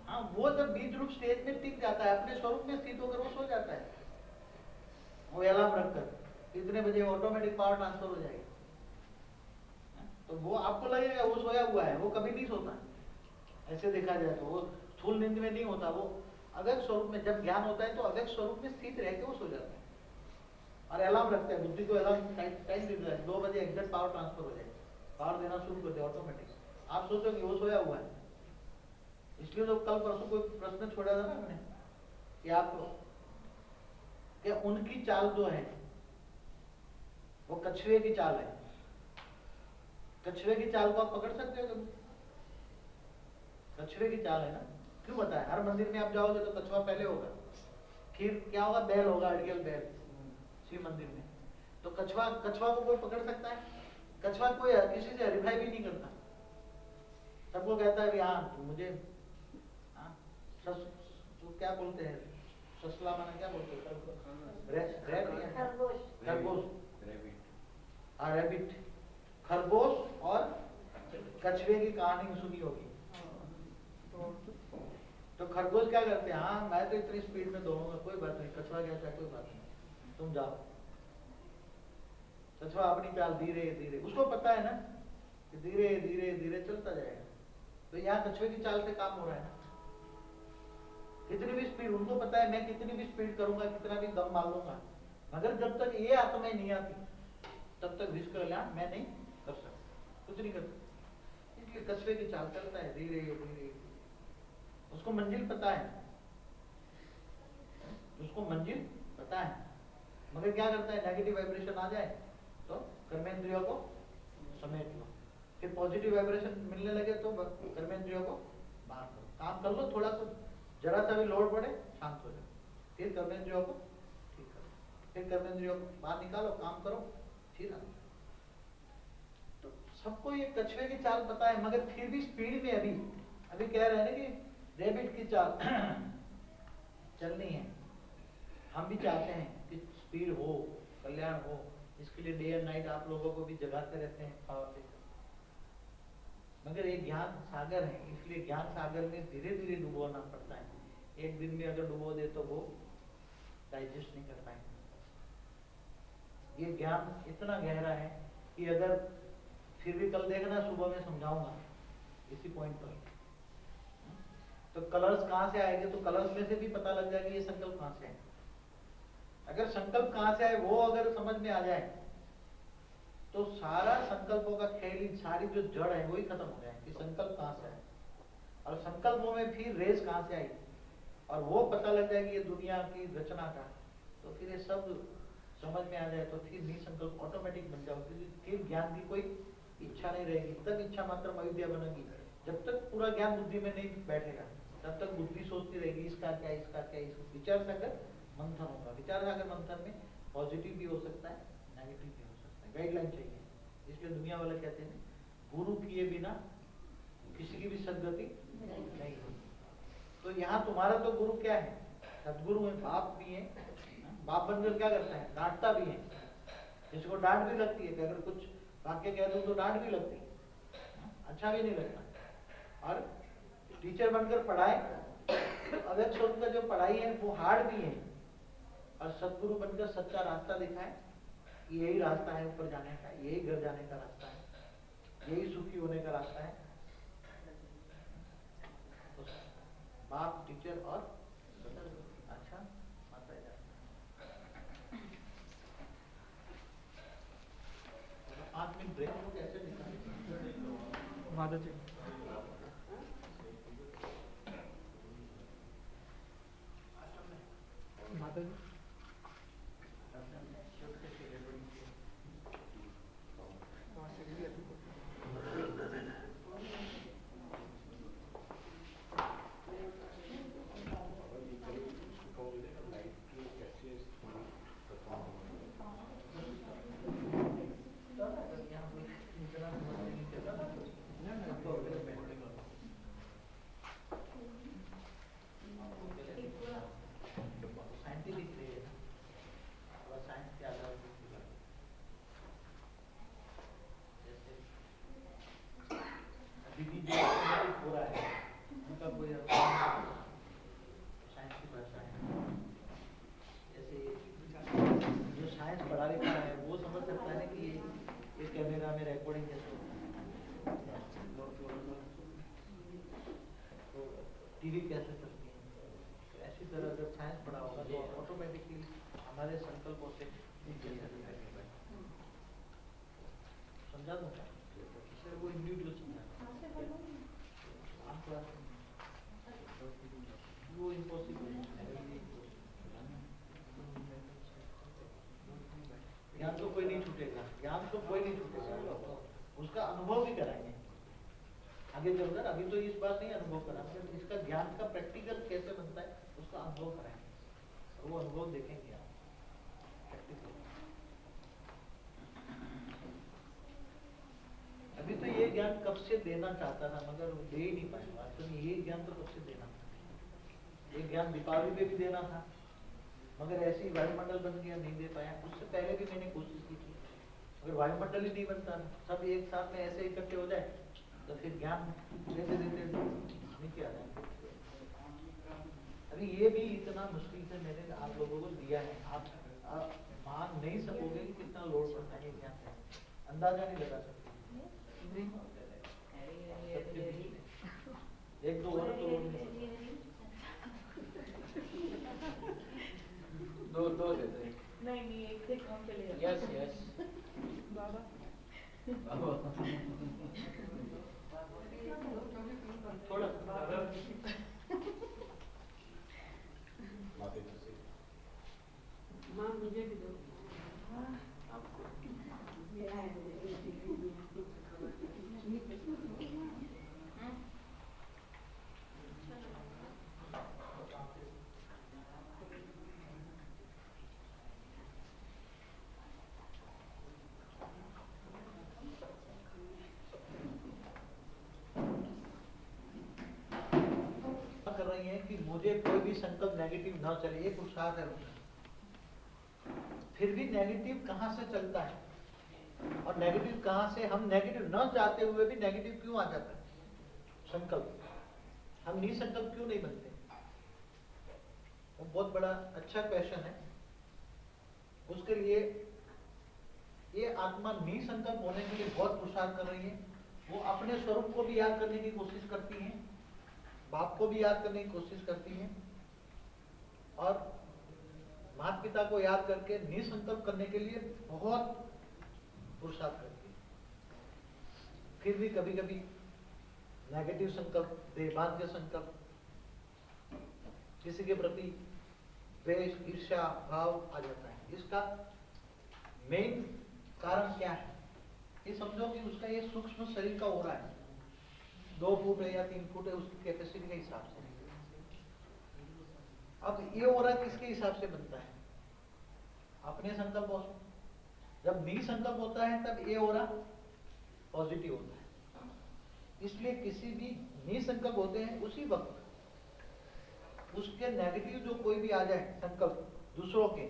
हाँ, वो जब बीज रूप स्टेज में टिक जाता है, अपने स्वरूप में स्थित होकर वो सो जाता है। वो अलार्म रखकर इतने बजे ऑटोमेटिक पावर ट्रांसफर हो जाएगा। तो वो आपको लगेगा वो सोया हुआ है, वो कभी नहीं सोता। ऐसे देखा जाए तो वो स्थूल नींद में नहीं होता। वो अव्यक्त स्वरूप में जब ज्ञान होता है तो अव्यक्त स्वरूप में स्थित रह के वो सो जाता है। और अलार्म रखते हैं, बुद्धि को अलार्म टाइम देता है, 2 बजे एग्जैक्ट पावर ट्रांसफर हो जाएगा, पावर देना शुरू कर दे ऑटोमेटिक। आप सोचो कि वो सोया हुआ है। इसलिए तो कल परसों कोई प्रश्न छोड़ा था ना मैंने कि आप क्या उनकी चाल जो है वो कछुए की चाल है। कछुए की चाल को आप पकड़ सकते हो कभी? कछुए की चाल है ना। क्यों बताया? हर मंदिर में आप जाओगे तो कछुआ पहले होगा, फिर क्या होगा? बैल होगा, अड़गियल बैल शिव मंदिर में। तो कछुआ को कोई पकड़ सकता है? कछुआ कोई किसी से हरिभाई भी नहीं करता। सबको कहता है हाँ मुझे तो क्या बोलते हैं, ससला माना क्या बोलते हैं? रैबिट, खरगोश और कछुए की कहानी सुनी होगी। तो खरगोश क्या करते हैं? हाँ मैं तो इतनी स्पीड में दौड़ूंगा, कोई बात नहीं। कछुआ कहता है कोई बात नहीं, तुम जाओ। कछुआ अपनी चाल धीरे धीरे, उसको पता है ना कि धीरे धीरे धीरे चलता जाएगा। तो यहाँ कछुए की चाल से काम हो रहा है ना। कितनी भी स्पीड, उनको पता है मैं कितनी भी स्पीड करूंगा, कितना भी दम मार लूंगा, मगर जब तक ये आत्माएं नहीं आती तब तक विश्व कल्याण मैं नहीं कर सकता, कुछ नहीं कर सकता। इसलिए कछुए की चाल चलता है धीरे धीरे। उसको मंजिल पता है, उसको मंजिल पता है, मगर क्या करता है? नेगेटिव वाइब्रेशन आ जाए तो कर्मेंद्रियों को समेट लो, फिर पॉजिटिव वाइब्रेशन मिलने लगे तो कर्मेंद्रियों को बाहर करो। काम कर लो, थोड़ा सा जरा सा भी लोड पड़े शांत हो जाओ, फिर कर्मेंद्रियों को ठीक करो, फिर कर्मेंद्रियों को बाहर निकालो, काम करो, फिर तो सबको ये कछुए की चाल पता है। मगर फिर भी स्पीड में अभी कह रहे हैं ना कि रैबिट की चाल चलनी है। हम भी चाहते हैं कि स्पीड हो, कल्याण हो, इसके लिए डे एंड नाइट आप लोगों को भी जगाते रहते हैं पावर देकर। मगर एक ज्ञान सागर है, इसलिए ज्ञान सागर में धीरे धीरे डुबोना पड़ता है। एक दिन में अगर डुबो दे तो वो डाइजेस्ट नहीं कर पाएंगे। ये ज्ञान इतना गहरा है कि अगर फिर भी कल देखना, सुबह में समझाऊंगा इसी पॉइंट पर। तो कलर्स कहां से आएंगे? तो कलर्स में से भी पता लग जाएगा ये संकल्प कहां से है। अगर संकल्प कहां से आए वो अगर समझ में आ जाए तो सारा संकल्पों का खेल, सारी जो जड़ है वही खत्म हो जाए कि संकल्प कहां से आए और संकल्पों में फिर रेस कहां से आई, और वो पता लग जाएगी ये दुनिया की रचना का। तो फिर ये सब समझ में आ जाए तो फिर निसंकल्प ऑटोमेटिक बन जाओ, क्योंकि फिर ज्ञान की कोई इच्छा नहीं रहेगी। तब इच्छा मात्र अविद्या बनेगी। जब तक पूरा ज्ञान बुद्धि में नहीं बैठेगा तब तक बुद्धि सोचती रहेगी इसका क्या, इसका क्या, इसको। विचार सागर मंथन होगा। विचार सागर मंथन में पॉजिटिव भी हो सकता है, नेगेटिव भी हो सकता है। गाइडलाइन चाहिए। इसलिए दुनिया वाले कहते हैं गुरु किए बिना किसी की भी सदगति नहीं होती। तो यहाँ तुम्हारा तो गुरु क्या है, सदगुरु है, बाप भी है। बाप बनकर क्या करता है, डांटता भी है, जिसको डांट भी लगती है कि अगर कुछ वाक्य कह दूं तो डांट भी लगती है, अच्छा भी नहीं लगता। और टीचर बनकर पढ़ाए, अध्यक्ष होकर जो पढ़ाई है वो हार्ड भी है, और सदगुरु बनकर सच्चा रास्ता दिखाए, यही रास्ता है ऊपर जाने का, यही घर जाने का रास्ता है, यही सुखी होने का रास्ता है। तो बाप, टीचर और अच्छा माता जी 5 मिनट ब्रेक हो, कैसे निकालें माता जी माता जी टीवी कैसे चलती है, तो ऐसी तरह जब साइंस पढ़ा होगा तो ऑटोमेटिकली हमारे संकल्पों से समझा दूँ क्या, इसलिए वो इंडिविजुअल समझा, वो इम्पॉसिबल है। ज्ञान तो कोई नहीं छूटेगा, ज्ञान तो कोई नहीं छूटेगा, उसका अनुभव भी कराएंगे आगे चलकर। अभी तो इस बात नहीं अनुभव करा, इसका ज्ञान का प्रैक्टिकल कैसे बनता है उसका अनुभव कराएंगे, और वो अनुभव देखेंगे आप प्रैक्टिकल। अभी तो ये ज्ञान कब से देना चाहता था मगर दे ही नहीं पाया, वास्तव में ये ज्ञान तो कब से देना था। ये ज्ञान दीपावली पे भी देना था मगर ऐसी वायुमंडल बन गया, नहीं दे पाया। उससे पहले भी मैंने कोशिश की थी, अगर वायुमंडल ही नहीं बनता, सब एक साथ में ऐसे इकट्ठे हो जाए तो फिर ज्ञान देते देते नीचे आ जाए। अभी ये भी इतना मुश्किल से मैंने आप लोगों को दिया है, आप मान नहीं सकोगे कि कितना लोड पड़ता है ज्ञान का, अंदाजा नहीं लगा सकते। एक दो और तो लोड नहीं, दो देते हैं। नहीं एक से कम चले यस यस बाबा थोड़ा माँ मुझे भी दो। मेरा है कर रही हैं कि मुझे कोई भी संकल्प नेगेटिव ना चले, ये पुरुषार्थ है उनका। फिर भी नेगेटिव कहां से चलता है, और नेगेटिव कहां से, हम नेगेटिव न चाहते हुए भी नेगेटिव क्यों आ जाता है संकल्प, हम निसंकल्प क्यों नहीं बनते? वो बहुत बड़ा अच्छा क्वेश्चन है। उसके लिए ये आत्मा निसंकल्प होने के लिए बहुत पुरुषार्थ कर रही है। वो अपने स्वरूप को भी याद करने की कोशिश करती है, बाप को भी याद करने की कोशिश करती है, और माता पिता को याद करके निसंकल्प करने के लिए बहुत पुरुषार्थ करती है। फिर भी कभी कभी नेगेटिव संकल्प, देहबाध्य संकल्प, किसी के प्रति द्वेष, ईर्ष्या भाव आ जाता है। इसका मेन कारण क्या है? ये समझो कि उसका ये सूक्ष्म शरीर का हो रहा है, 2 फुट है या 3 फुट है, उसकी कैपेसिटी के हिसाब से। अब ये हो रहा किसके हिसाब से बनता है? अपने संकल्पों से। जब निसंकल्प होता है तब ये हो रहा पॉजिटिव होता है। इसलिए किसी भी निसंकल्प होते हैं उसी वक्त उसके नेगेटिव जो कोई भी आ जाए संकल्प दूसरों के,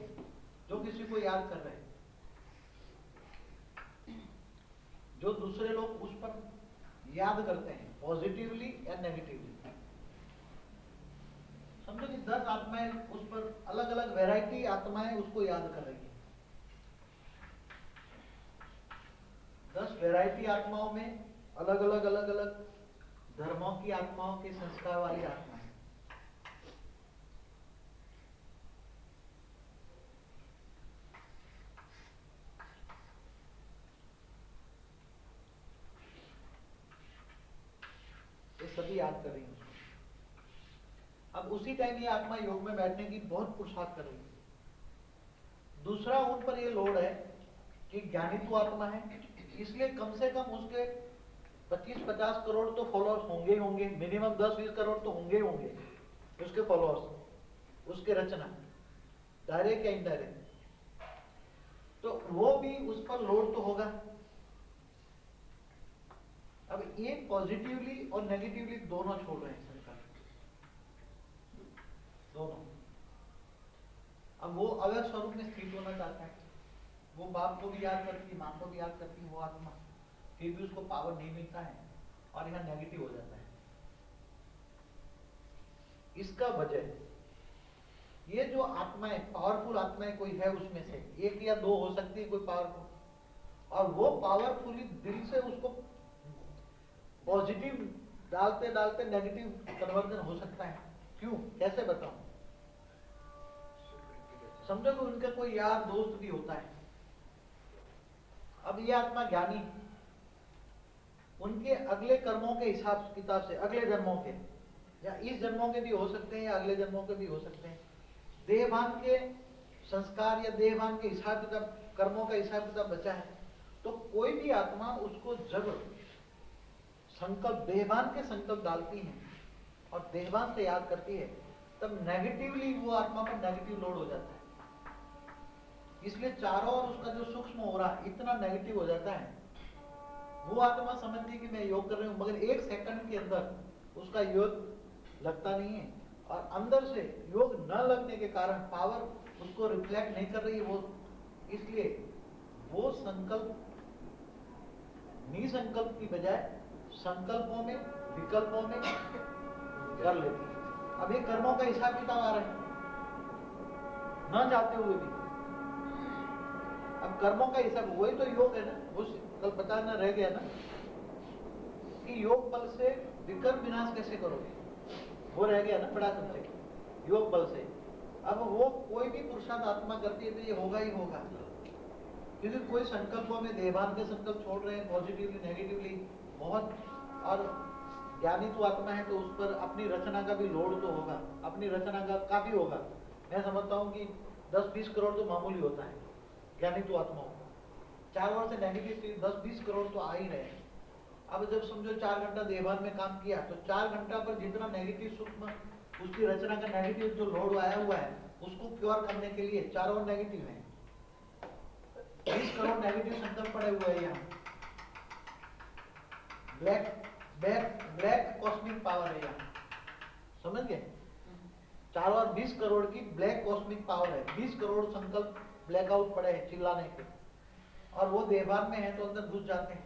जो किसी को याद कर रहे हैं, जो दूसरे लोग उस पर याद करते हैं पॉजिटिवली या नेगेटिवली। समझो कि 10 आत्माएं उस पर अलग अलग वैरायटी आत्माएं उसको याद कर रही है। 10 वैरायटी आत्माओं में अलग अलग धर्मों की आत्माओं के संस्कार वाली आत्माएं। ये सभी याद कर रही हैं। अब उसी टाइम ये आत्मा योग में बैठने की बहुत पुरुषार्थ कर रही है। दूसरा उन पर ये लोड है कि ज्ञानी तो आत्मा है, इसलिए कम से कम उसके 25-50 करोड़ तो फॉलोअर्स होंगे ही होंगे, मिनिमम 10-20 करोड़ तो होंगे ही होंगे उसके फॉलोअर्स, उसके रचना डायरेक्ट या इनडायरेक्ट। तो वो भी उस पर लोड तो होगा। अब ये पॉजिटिवली और नेगेटिवली दोनों छोड़ रहे हैं सरकार, दोनों। अब वो अगर स्वरूप में स्थित होना चाहता है, वो बाप को भी याद करती है, मां को भी याद करती है, वो आत्मा, फिर भी उसको पावर नहीं मिलता है और यहाँ नेगेटिव हो जाता है। इसका वजह ये जो आत्माएं, पावरफुल आत्माएं कोई है उसमें से 1 या 2 हो सकती है कोई पावरफुल, और वो पावरफुली दिल से उसको पॉजिटिव डालते डालते नेगेटिव कन्वर्जन हो सकता है। क्यों, कैसे बताऊं? समझो कि उनका कोई यार दोस्त भी होता है। अब ये आत्मा ज्ञानी, उनके अगले कर्मों के हिसाब किताब से, अगले जन्मों के या इस जन्मों के भी हो सकते हैं या अगले जन्मों के भी हो सकते हैं, देहभान के संस्कार या देहभान के हिसाब किताब, कर्मों का हिसाब किताब बचा है, तो कोई भी आत्मा उसको जब संकल्प, देहभान के संकल्प डालती है और देहभान से याद करती है, तब नेगेटिवली वो आत्मा पर नेगेटिव लोड हो जाता है। इसलिए चारों ओर उसका जो सूक्ष्म हो रहा इतना नेगेटिव हो जाता है। वो आत्मा समझती है कि मैं योग कर रही हूं, मगर 1 सेकंड के अंदर उसका योग लगता नहीं है, और अंदर से योग न लगने के कारण पावर उसको रिफ्लेक्ट नहीं कर रही है वो, इसलिए वो संकल्प निसंकल्प की बजाय संकल्पों में, विकल्पों में कर लेती है। अब ये कर्मों का हिसाब किताब आ रहा है न चाहते हुए भी। अब कर्मों का हिसाब वही तो योग है ना, वो कल बताना रह गया ना कि योग बल से विकर्म विनाश कैसे करोगे, वो रह गया ना बड़ा सब्जेक्ट, योग बल से। अब वो कोई भी पुरुषार्थ आत्मा करती है तो ये होगा ही होगा, क्योंकि कोई संकल्पों में देहभान के संकल्प छोड़ रहे हैं, पॉजिटिवली नेगेटिवली बहुत, और ज्ञानी तो आत्मा है तो उस पर अपनी रचना का भी लोड तो होगा, अपनी रचना का काफी होगा। मैं समझता हूँ कि 10-20 करोड़ तो मामूली होता है ज्ञानी तो आत्माओं, 4 वर्ष से नेगेटिव 10-20 करोड़ तो आ ही रहे हैं। अब जब समझो 4 घंटा देहभान में काम किया तो 4 घंटा पर जितना नेगेटिव सूक्ष्म उसकी रचना का नेगेटिव जो लोड आया हुआ है उसको क्योर करने के लिए चारों ओर नेगेटिव है, 20 करोड़ नेगेटिव संकल्प पड़े हुए हैं यहाँ। ब्लैक कॉस्मिक पावर है यहाँ, समझ गए? चारों ओर 20 करोड़ की ब्लैक कॉस्मिक पावर है, 20 करोड़ संकल्प ब्लैकआउट पड़े हैं चिल्लाने के, और वो देहभान में है तो अंदर घुस जाते हैं,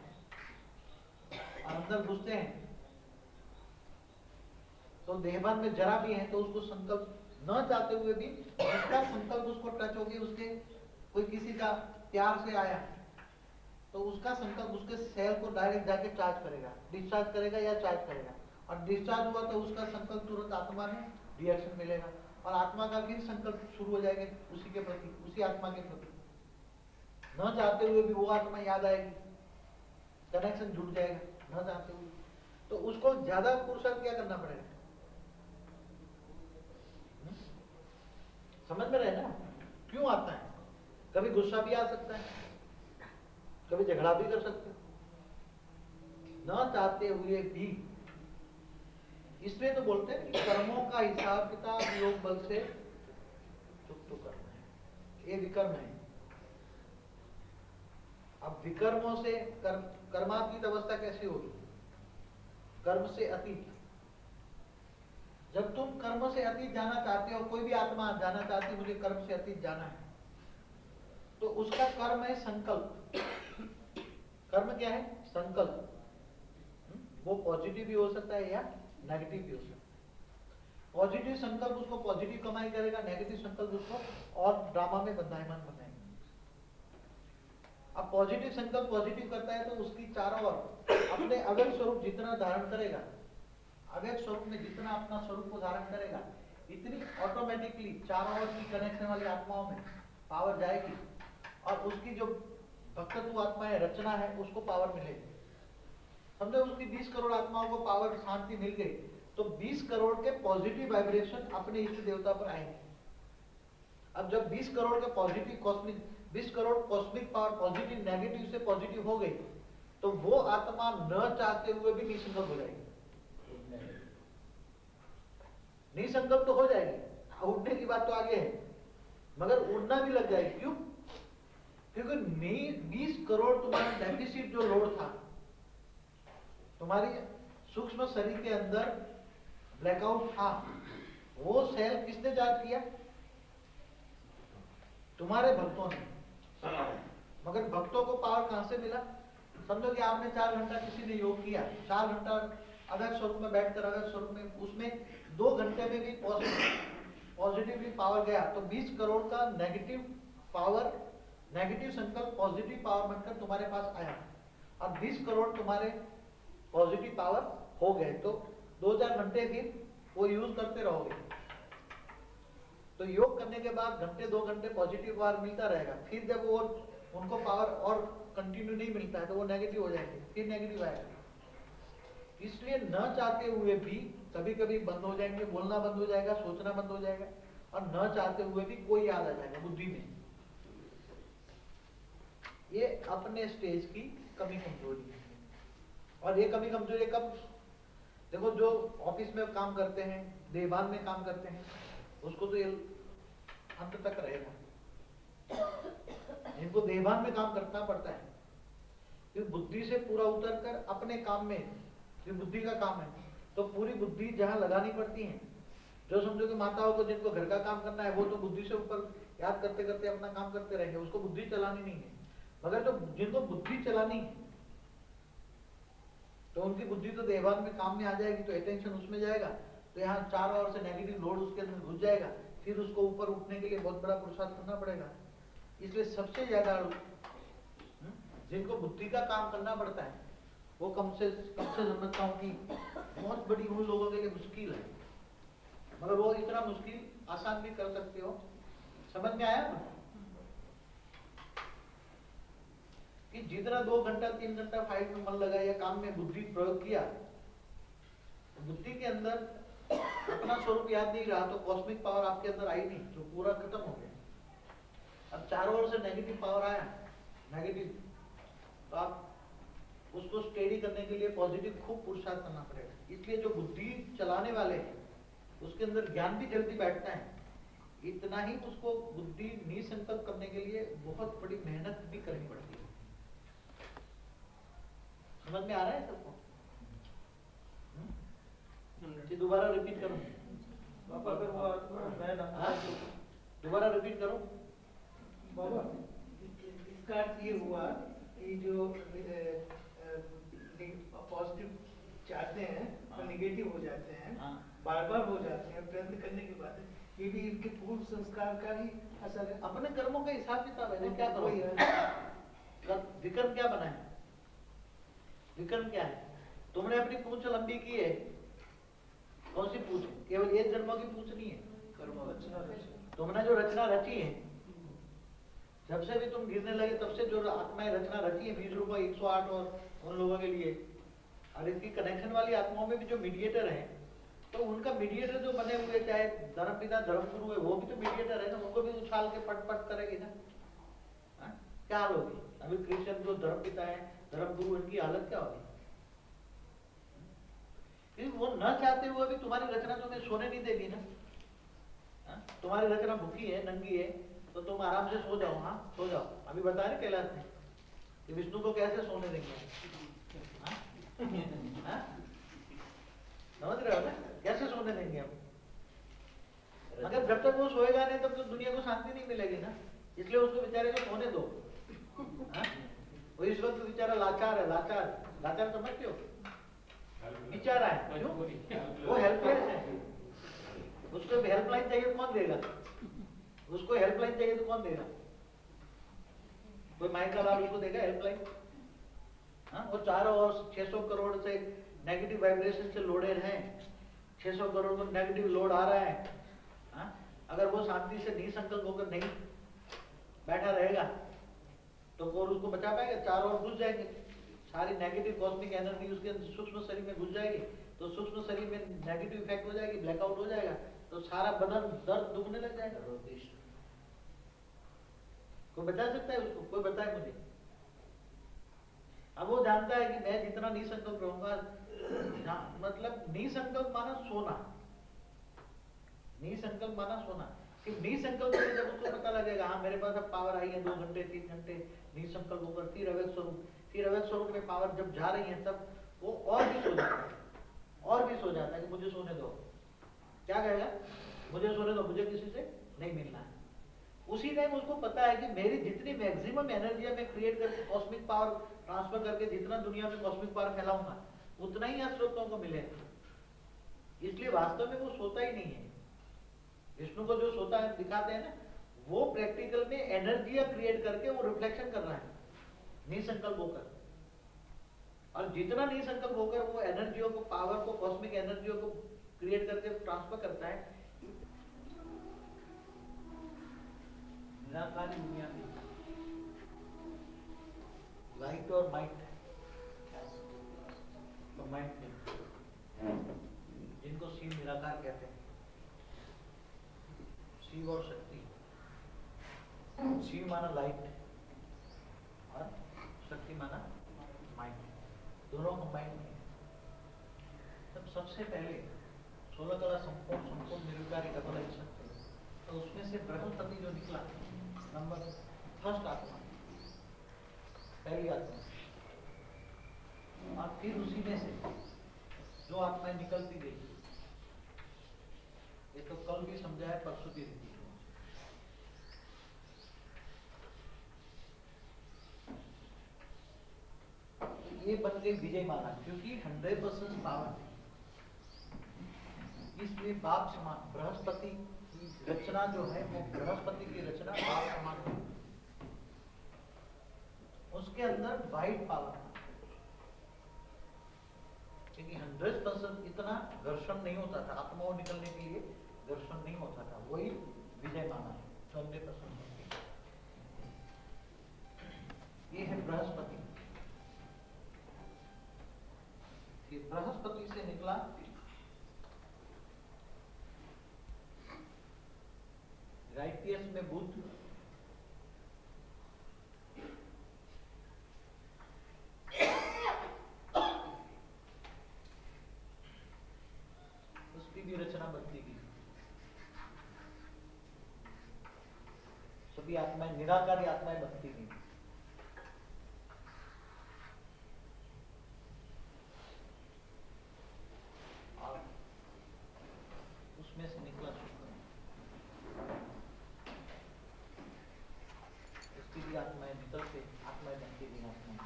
और अंदर घुसते हैं तो देहभान में जरा भी है तो उसको संकल्प न चाहते हुए भी, उसका संकल्प उसको टच हो गया, उसके कोई किसी का प्यार से आया तो उसका संकल्प उसके सेल को डायरेक्ट जाके चार्ज करेगा, डिस्चार्ज करेगा या चार्ज करेगा, और डिस्चार्ज हुआ तो उसका संकल्प तुरंत आत्मा में रिएक्शन मिलेगा, और आत्मा का फिर संकल्प शुरू हो जाएगा उसी के प्रति, उसी आत्मा के प्रति। न चाहते हुए भी वो आत्मा याद आएगी, कनेक्शन जुड़ जाएगा न चाहते हुए। तो उसको ज्यादा पुरुषार्थ क्या करना पड़ेगा? समझ में रहे ना क्यों आता है? कभी गुस्सा भी आ सकता है, कभी झगड़ा भी कर सकते न चाहते हुए भी। इसलिए तो बोलते हैं कि कर्मों का हिसाब किताब योग बल से चुप करना है, ये विकर्म है। अब विकर्मों से कर्मातीत अवस्था कैसी होगी? कर्म से अतीत, जब तुम कर्म से अतीत जाना चाहते हो, कोई भी आत्मा जाना चाहती है मुझे कर्म से अतीत जाना है, तो उसका कर्म है संकल्प। कर्म क्या है? संकल्प। वो पॉजिटिव भी हो सकता है या नेगेटिव भी हो सकता है। पॉजिटिव संकल्प उसको पॉजिटिव कमाई करेगा, नेगेटिव संकल्प उसको और ड्रामा में बंधायमान बनाएगा। अब पॉजिटिव संकल्प पॉजिटिव करता है तो उसकी चारों ओर अपने अव्यक्त स्वरूप जितना धारण करेगा, अव्यक्त स्वरूप में जितना अपना स्वरूप को धारण करेगा, इतनी ऑटोमेटिकली चारों ओर की कनेक्शन वाली आत्माओं में पावर जाएगी और उसकी जो भक्तत्व आत्मा है, रचना है, उसको पावर मिलेगी। समझो उसकी 20 करोड़ आत्माओं को पावर शांति मिल गई तो 20 करोड़ के पॉजिटिव वाइब्रेशन अपने इष्ट देवता पर आएंगे। अब जब 20 करोड़ के positive cosmic 20 crore cosmic power positive negative से पॉजिटिव हो गई तो वो आत्मा न चाहते हुए भी निसंकल्प हो जाएगी। निसंकल्प तो हो जाएगी, उड़ने की बात तो आगे है, मगर उड़ना भी लग जाएगी। क्यों? क्योंकि 20 करोड़ तुम्हारा डेफिसिट जो लोड था, तुम्हारी सूक्ष्म शरीर के अंदर ब्लैकआउट था, वो सेल किसने चार्ज किया? तुम्हारे भक्तों ने। मगर भक्तों को पावर कहां से मिला? समझो कि आपने 4 घंटा किसी ने योग किया, 4 घंटा अगर स्वरूप में बैठकर अगर स्वरूप में, उसमें 2 घंटे में भी पॉजिटिवली पावर गया तो 20 करोड़ का नेगेटिव पावर, नेगेटिव संकल्प पॉजिटिव पावर बनकर तुम्हारे पास आया। अब 20 करोड़ तुम्हारे पॉजिटिव पावर हो गए तो 2-4 घंटे फिर वो यूज करते रहोगे। तो योग करने के बाद घंटे 2 घंटे पॉजिटिव पावर मिलता रहेगा। फिर जब वो उनको पावर और कंटिन्यू नहीं मिलता है तो वो नेगेटिव हो जाएंगे, फिर नेगेटिव आएगा। इसलिए न चाहते हुए भी कभी कभी बंद हो जाएंगे, बोलना बंद हो जाएगा, सोचना बंद हो जाएगा, और न चाहते हुए भी कोई याद आ जाएगा बुद्धि में। ये अपने स्टेज की कमी कमजोरी है। और ये कमी कमजोरी कब? देखो जो ऑफिस में काम करते हैं, देवान में काम करते हैं, उसको तो ये अंत तक रहेगा। इनको देवान में काम करना पड़ता है क्योंकि बुद्धि से पूरा उतर कर अपने काम में, जो बुद्धि का काम है, तो पूरी बुद्धि जहां लगानी पड़ती है। जो समझो कि माताओं को जिनको घर का काम करना है वो तो बुद्धि से ऊपर याद करते करते अपना काम करते रहेंगे, उसको बुद्धि चलानी नहीं है। मगर जो जिनको बुद्धि चलानी है तो उनकी बुद्धि तो देवान में काम में आ जाएगी, तो अटेंशन उसमें जाएगा, तो यहाँ चारों ओर से नेगेटिव लोड उसके अंदर घुस जाएगा। फिर उसको ऊपर उठने के लिए बहुत बड़ा पुरुषार्थ करना पड़ेगा। इसलिए सबसे ज्यादा जिनको बुद्धि का काम करना पड़ता है वो कम से समझता हूँ कि बहुत बड़ी उन लोगों के लिए मुश्किल है, मगर वो इतना मुश्किल आसान भी कर सकते हो। समझ में आया ना कि जितना 2 घंटा 3 घंटा फाइट में मन लगा या काम में बुद्धि प्रयोग किया, तो बुद्धि के अंदर अपना स्वरूप याद नहीं रहा तो कॉस्मिक पावर आपके अंदर आई नहीं, तो पूरा खत्म हो गया। अब चारों ओर से नेगेटिव पावर आया, नेगेटिव, तो आप उसको स्टेडी करने के लिए पॉजिटिव खूब पुरुषार्थ करना पड़ेगा। इसलिए जो बुद्धि चलाने वाले हैं उसके अंदर ज्ञान भी जल्दी बैठता है, इतना ही उसको बुद्धि निसंकल्प करने के लिए बहुत बड़ी मेहनत भी करनी पड़ती है। समझ में आ रहा है सबको? दोबारा रिपीट करूं? बाबा अगर वो आत्मा मैं ना, दोबारा रिपीट करूं? बाबा इसका अर्थ ये हुआ कि जो पॉजिटिव चाहते हैं और निगेटिव हो जाते हैं, बार बार हो जाते हैं, प्रयत्न करने के बाद ये भी इनके पूर्व संस्कार का ही असर है। अपने कर्मों का हिसाब किताब है। क्या करो? विक्रम क्या बना है? विक्रम क्या है? तुमने अपनी पूंछ लंबी की है, कौन सी पूंछ? केवल एक जन्मों की पूंछ नहीं है, तुमने जो रचना रची है, जब से भी तुम गिरने लगे तब से जो आत्माएं रचना रची है 20 रूपये 108 और उन लोगों के लिए, और इसकी कनेक्शन वाली आत्माओं में भी जो मीडिएटर है, तो उनका मीडिएटर जो बने हुए, चाहे धर्मपिता धर्मगुरु है, वो भी तो मीडिएटर है ना, उनको भी उछाल के पट पट करेगी ना। क्या हाल होगी? अभी क्रिश्चियन जो धर्मपिता है धर्मगुरु, इनकी हालत क्या होगी? वो न चाहते हुए भी तुम्हारी रचना तुम्हें सोने नहीं देगी ना। तुम्हारी रचना भूखी है, नंगी है, तो तुम आराम से सो जाओ। हाँ सो जाओ। अभी बताया ना कैलाश ने कि विष्णु को कैसे सोने देंगे। समझ रहे हो ना? कैसे सोने देंगे हम? मगर जब तक वो सोएगा नहीं तब तो दुनिया को शांति नहीं मिलेगी ना, इसलिए उसको बेचारे को सोने दो। हाँ? वो इस वक्त बेचारा लाचार है, लाचार समझते हो, बेचारा है, क्यों? वो हेल्पलेस है, उसको हेल्पलाइन चाहिए, कौन देगा? उसको हेल्पलाइन चाहिए तो कौन देगा? कोई माइक का लाभ उसको देगा हेल्पलाइन? हाँ, वो चारों ओर 600 करोड़ से नेगेटिव वाइब्रेशन से लोडेड हैं, 600 करोड़ को नेगेटिव लोड आ रहा है। हाँ? अगर वो शांति से निसंकल्प होकर नहीं बैठा रहेगा तो वो उसको बचा पाएगा? चारों ओर घुस जाएंगे, सारी नेगेटिव कॉस्मिक एनर्जी उसके सूक्ष्म शरीर में घुस जाएगी, तो सूक्ष्म शरीर में नेगेटिव इफेक्ट हो जाएगी, ब्लैकआउट हो जाएगा, तो सारा बदन दर्द दुखने लग जाएगा। कोई बता सकता है उसको? कोई बताए मुझे। अब वो जानता है कि मैं जितना निसंकल्प रहूंगा, मतलब निसंकल्प माना सोना, निसंकल्प माना सोना। कि निसंकल्प से जब उसको पता लगेगा हाँ मेरे पास अब पावर आई है 2 घंटे 3 घंटे निसंकल्प होकर, फिर अवैध स्वरूप में पावर जब जा रही है तब वो और भी सो जाता है, और भी सो जाता है कि मुझे सोने दो। क्या कहेगा? मुझे सोने दो, मुझे किसी से नहीं मिलना है। उसी टाइम उसको पता है कि मेरी जितनी मैक्सिमम एनर्जी मैं क्रिएट करके कॉस्मिक पावर ट्रांसफर करके जितना दुनिया में कॉस्मिक पावर फैलाऊंगा उतना ही श्रोताओं को मिलेगा। इसलिए वास्तव में वो सोता ही नहीं है। विष्णु को जो सोता है दिखाते हैं ना, वो प्रैक्टिकल में एनर्जी क्रिएट करके वो रिफ्लेक्शन कर रहा है निसंकल्प होकर, और जितना निसंकल्प होकर वो एनर्जियों को, पावर को, कॉस्मिक एनर्जियों को क्रिएट करके ट्रांसफर करता है निराकार दुनिया में। लाइट और माइट, तो माइट जिनको शिव निराकार कहते हैं, शिव और शक्ति। शिव माना लाइट और शक्ति माना माइंड, दोनों कंबाइंड है। तब सबसे पहले 16 कला संपूर्ण निर्विकारी डबल एक्शन, तो उसमें से बृहस्पति जो निकला नंबर फर्स्ट आत्मा, पहली आत्मा, और फिर उसी में से जो आत्माएं निकलती गई, ये तो कल भी समझाया, परसों भी रिपीट हुआ। ये बन गई विजय माला, क्योंकि 100% पावर थी, इसलिए बाप समान बृहस्पति की रचना जो है वो बृहस्पति की रचना बाप समान है। उसके अंदर वाइट पावर था, क्योंकि 100% इतना घर्षण नहीं होता था, आत्माओं निकलने के लिए घर्षण नहीं होता था, वही विजय माना है 100%। ये है बृहस्पति। ये बृहस्पति से निकला राइटियस में बुध, उसकी भी रचना बनती गई। सभी आत्माएं निराकारी आत्माएं बनती गई। और उसमें से निकला शुक्र, उसकी भी आत्माएं निकल के आत्माएं बनती गई। आत्माएं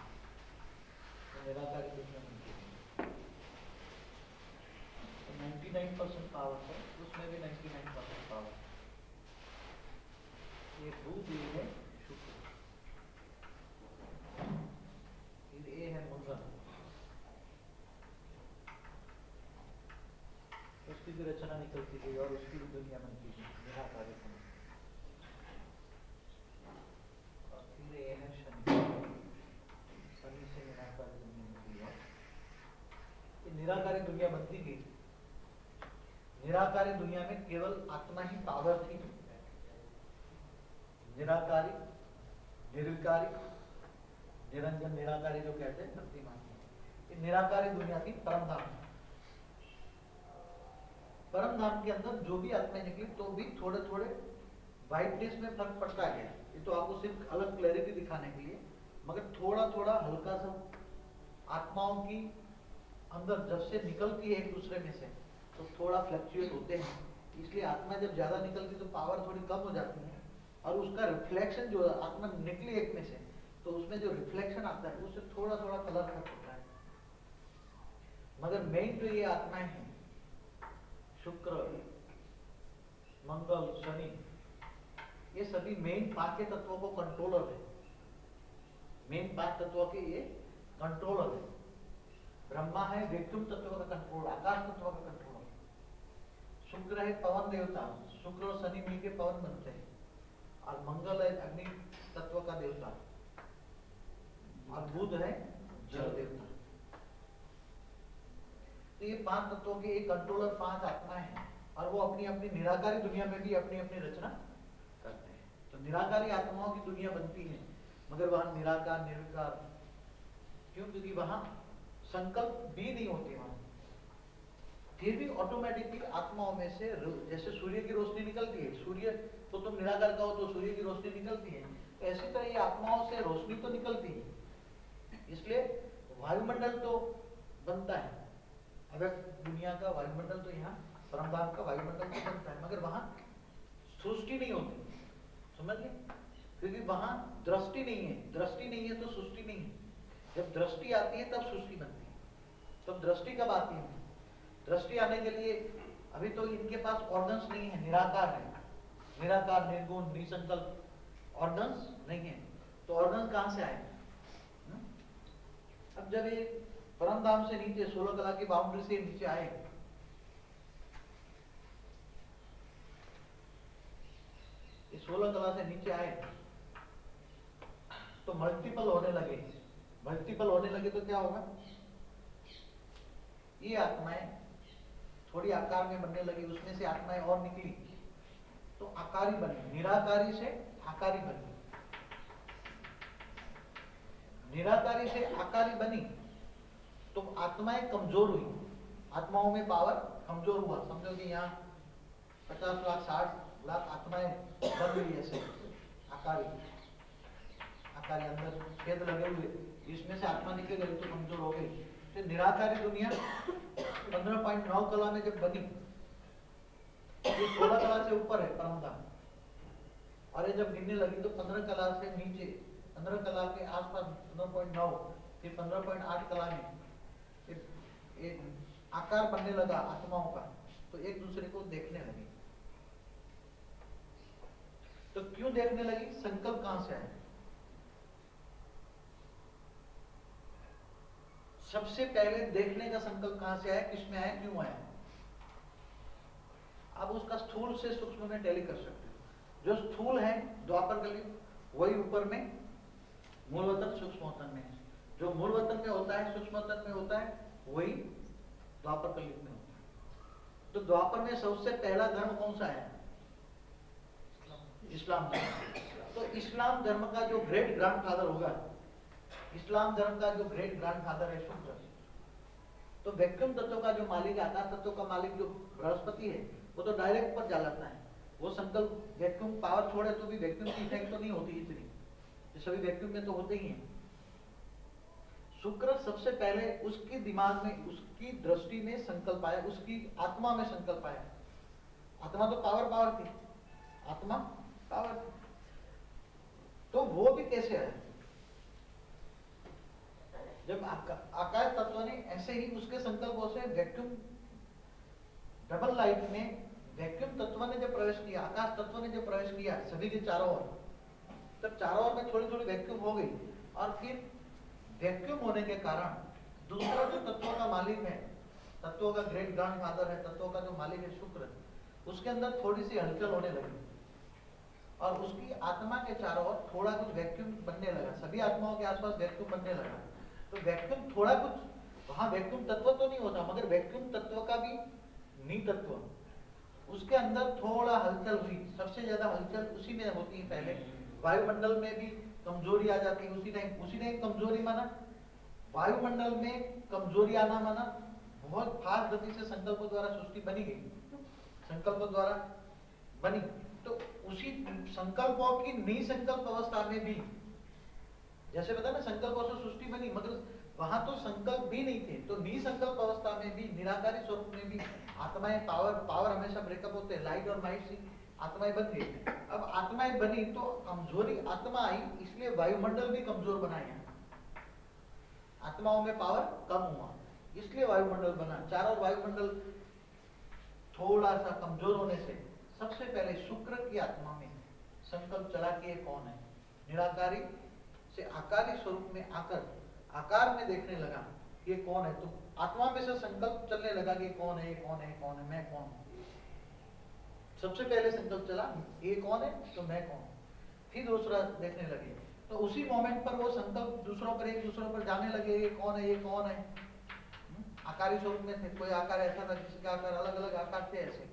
तो निराकारी दुनिया बनती गई। 99% पावर है, उसमें भी 99% पावर। ये बुध, ये है शुक्र, फिर ये है मंगल, उसकी भी रचना निकलती गई और उसकी भी दुनिया बनती गई निराकारी। और फिर ये है शनि, शनि से निराकारी दुनिया बनती है। ये निराकारी दुनिया बनती गई। निराकारी दुनिया में केवल आत्मा ही पावर थी। निराकारी, निर्विकारी, निरंजन, निराकारी जो कहते हैं शक्तिमान, ये निराकारी दुनिया थी परम धाम। परम धाम के अंदर जो भी आत्माएं निकली तो भी थोड़े थोड़े वाइटनेस में फर्क पड़ता है। ये तो आपको सिर्फ अलग क्लैरिटी दिखाने के लिए, मगर थोड़ा थोड़ा हल्का सा आत्माओं की अंदर जब से निकलती है एक दूसरे में से तो थोड़ा फ्लक्चुएट होते हैं, इसलिए आत्मा जब ज्यादा निकलती तो पावर थोड़ी कम हो जाती है, और उसका रिफ्लेक्शन जो आत्मा निकली एक में से, तो उसमें जो रिफ्लेक्शन आता है उससे थोड़ा थोड़ा कलर फर्क होता है। मगर मेन तो ये आत्माएं हैं, शुक्र, मंगल, शनि, ये सभी मेन 5 के तत्वों को कंट्रोलर है। मेन 5 तत्वों के ये कंट्रोलर है। ब्रह्मा है वैक्यूम तत्व का कंट्रोल, आकाश तत्व का कंट्रोलर। शुक्र है पवन देवता, शुक्र और शनि मिलकर पवन बनते हैं। और मंगल है अग्नि तत्व का देवता, और बुध है जल देवता। तो ये 5 तत्वों के एक कंट्रोलर 5 आत्माएं हैं, और वो अपनी अपनी निराकारी दुनिया में भी अपनी अपनी रचना करते हैं। तो निराकारी आत्माओं की दुनिया बनती है, मगर वहां निराकार निर्विकार क्यों? क्योंकि वहां संकल्प भी नहीं होती वहां। फिर भी ऑटोमेटिकली आत्माओं में से, जैसे सूर्य की रोशनी निकलती है, सूर्य तो तुम निराकार का हो तो सूर्य की रोशनी निकलती है, तो ऐसी तरह ये आत्माओं से रोशनी तो निकलती है। इसलिए वायुमंडल तो बनता है, अगर दुनिया का वायुमंडल तो यहाँ परमधाम का वायुमंडल तो बनता है, मगर वहां सृष्टि नहीं होती। समझ गए? क्योंकि वहां दृष्टि नहीं है, दृष्टि नहीं है तो सृष्टि नहीं है। जब दृष्टि आती है तब सृष्टि बनती है। तब दृष्टि कब आती है? दृष्टि आने के लिए अभी तो इनके पास ऑर्गन्स नहीं है, निराकार है, निराकार, निर्गुण, निसंकल्प, ऑर्गन्स नहीं है। तो ऑर्गन्स कहां से आए? अब जब ये परमधाम से नीचे 16 कला की बाउंड्री से नीचे आए, ये 16 कला से नीचे आए तो मल्टीपल होने लगे। मल्टीपल होने लगे तो क्या होगा? ये आत्माएं थोड़ी आकार में बनने लगी, उसमें से आत्माएं और निकली तो आकारी बनी, निराकारी से आकारी बनी। निराकारी से आकारी बनी तो आत्माएं कमजोर हुई, आत्माओं में पावर कमजोर हुआ। समझो कि यहाँ 50 लाख 60 लाख आत्माएं बन गई ऐसे आकारी, आकारी अंदर छेद लगे हुए, इसमें से आत्मा निकल गई तो कमजोर हो गई। तो निराकारी दुनिया 15.9 कला में जब बनी, ये 16 कला से ऊपर है परमधाम, और ये जब गिरने लगी तो 15 कला से नीचे, 15 कला के आसपास 15.9, फिर 15.8 कला में एक आकार बनने लगा आत्माओं का, तो एक दूसरे को देखने लगी। तो क्यों देखने लगी? संकल्प कहां से आया? सबसे पहले देखने का संकल्प कहां से आया, किसमें आया, क्यों आया? आप उसका स्थूल से सूक्ष्म में टैली कर सकते हो। जो स्थूल है द्वापर कलयुग, वही ऊपर में मूलवतन सूक्ष्म वतन में है। जो मूलवतन में होता है, सूक्ष्म वतन में होता है, वही द्वापर कलयुग में होता है। तो द्वापर में सबसे पहला धर्म कौन सा है? इस्लाम धर्म। तो इस्लाम धर्म का जो ग्रेट ग्रैंडफादर होगा, इस्लाम धर्म का जो ग्रेट ग्रैंडफादर है शुक्र। तो वैक्यूम तत्व का जो मालिक, आकाश तत्व का मालिक जो बृहस्पति है, वो तो डायरेक्ट पर जाता है। वो संकल्प वैक्यूम पावर छोड़े तो भी वैक्यूम की इफेक्ट तो नहीं होती इतनी, ये सभी वैक्यूम में तो होते ही हैं। शुक्र सबसे पहले उसकी दिमाग में, उसकी दृष्टि में संकल्प आया, उसकी आत्मा में संकल्प आया। आत्मा तो पावर थी, आत्मा पावर थी, तो वो भी कैसे आया? जब आकाश तत्व ने ऐसे ही उसके संकल्पों से वैक्यूम डबल लाइट में वैक्यूम तत्व ने जब प्रवेश किया, आकाश तत्व ने जब प्रवेश किया सभी के चारों ओर, तब चारों ओर में थोड़ी थोड़ी वैक्यूम हो गई। और फिर वैक्यूम होने के कारण दूसरा जो तत्वों का मालिक है, तत्वों का ग्रेट ग्रैंडफादर है, तत्वों का जो मालिक है शुक्र, उसके अंदर थोड़ी सी हलचल होने लगी और उसकी आत्मा के चारों ओर थोड़ा कुछ वैक्यूम बनने लगा। सभी आत्माओं के आसपास वैक्यूम बनने लगा। तो वैक्यूम थोड़ा कुछ, वहां वैक्यूम तत्व तो नहीं होता, मगर वैक्यूम तत्व का भी नी तत्व, उसके अंदर थोड़ा हलचल हुई। सबसे ज्यादा हलचल उसी में होती है। पहले वायुमंडल में भी कमजोरी आ जाती है उसी टाइम कमजोरी माना, वायुमंडल में कमजोरी आना माना, बहुत फास्ट गति से संकल्पों द्वारा सृष्टि बनी गई, संकल्पों द्वारा बनी। तो उसी संकल्पों की निसंकल्प अवस्था में भी, जैसे बता ना, संकल्पों से सृष्टि बनी, मगर वहां तो संकल्प भी नहीं थे, तो निसंकल्प अवस्था में भी, निराकारी स्वरूप में भी आत्माएं पावर हमेशा ब्रेकअप होते हैं, लाइट और माइट से आत्माएं बनती है। अब आत्माएं बनी तो कमजोरी आत्मा आई, इसलिए वायुमंडल भी कमजोर बनाया। आत्माओं में पावर कम हुआ, इसलिए वायुमंडल बना। चारों वायुमंडल थोड़ा सा कमजोर होने से सबसे पहले शुक्र की आत्मा में संकल्प चला कि ये कौन है। निराकारी से आकारी स्वरूप में आकर आकार में देखने लगा ये कौन है, तो आत्मा में से संकल्प चलने लगा कि कौन है, कौन है, कौन है, मैं कौन हूं। सबसे पहले संकल्प चला ये कौन है तो मैं कौन हूं, फिर दूसरा देखने लगे। तो उसी मोमेंट पर वो संकल्प दूसरों पर, एक दूसरों पर जाने लगे, ये कौन है, ये कौन है। आकारी स्वरूप में थे, कोई आकार ऐसा था जिसका आकार अलग अलग आकार थे ऐसे,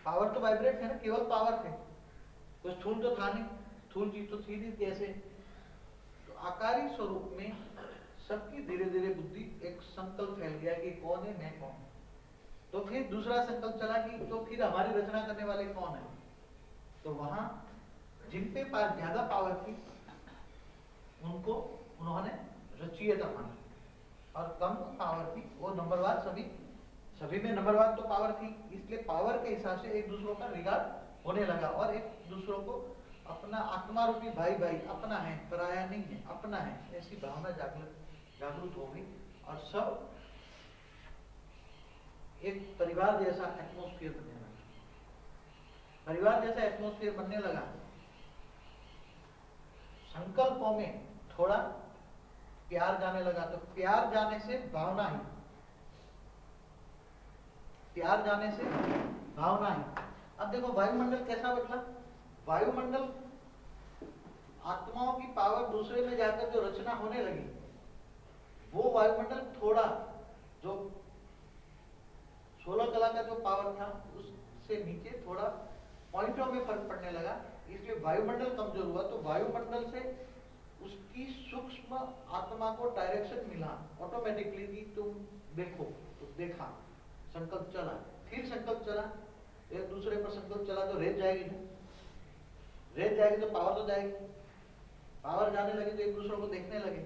पावर तो वाइब्रेट थे ना, केवल पावर थे, कोई स्थूल तो था नहीं, स्थूल चीज तो थी नहीं कैसे। तो आकारी स्वरूप में सबकी धीरे धीरे बुद्धि एक संकल्प फैल गया कि कौन है, मैं कौन हूं। तो फिर दूसरा संकल्प चला कि तो फिर हमारी रचना करने वाले कौन है। तो वहां जिन पे पास ज्यादा पावर थी उनको उन्होंने रचयिता माना, और कम पावर थी वो नंबरवार, सभी में नंबरवार तो पावर थी, इसलिए पावर के हिसाब से एक दूसरों का रिगार्ड होने लगा, और एक दूसरों को अपना आत्मा रूपी भाई अपना है, पराया नहीं है, अपना है, ऐसी भावना जागृत हो गई, और सब एक परिवार जैसा एटमॉस्फेयर बनने लगा। परिवार जैसा एटमॉस्फेयर बनने लगा, संकल्पों में थोड़ा प्यार जाने लगा, तो प्यार जाने से भावना ही, प्यार जाने से भावना ही। अब देखो वायुमंडल कैसा बदला। वायुमंडल आत्माओं की पावर दूसरे में जाकर जो रचना होने लगी, वो वायुमंडल थोड़ा जो 16 कला का जो पावर था उससे नीचे थोड़ा पॉइंटों में फर्क पड़ने लगा, इसलिए वायुमंडल कमजोर हुआ। तो वायुमंडल से उसकी सूक्ष्म आत्मा को डायरेक्शन मिला ऑटोमेटिकली कि तुम देखो, तो देखा, संकल्प चला, फिर संकल्प चला, एक दूसरे पर संकल्प चला तो रेत जाएगी ना, रेत जाएगी तो पावर तो जाएगी, पावर जाने लगी तो एक दूसरे को देखने लगे,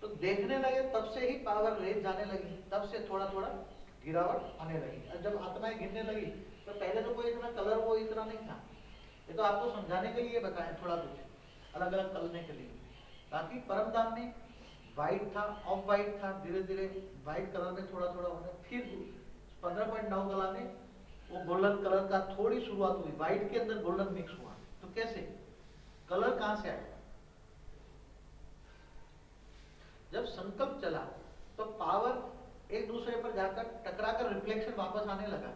तो देखने लगे तब से ही पावर रेत जाने लगी, तब से थोड़ा थोड़ा गिरावट आने लगी। और जब आत्माएं गिरने लगी तो पहले तो कोई इतना कलर वो इतना नहीं था, ये तो आपको समझाने के लिए बताएं थोड़ा कुछ अलग अलग करने के लिए। बाकी परम धाम में व्हाइट था, ऑफ व्हाइट था, धीरे धीरे व्हाइट कलर में थोड़ा थोड़ा होने, फिर 15.9 कला में वो गोल्डन कलर का थोड़ी शुरुआत हुई, व्हाइट के अंदर गोल्डन मिक्स हुआ। तो कैसे, कलर कहां से आया? जब संकल्प चला तो पावर एक दूसरे पर जाकर टकराकर रिफ्लेक्शन वापस आने लगा।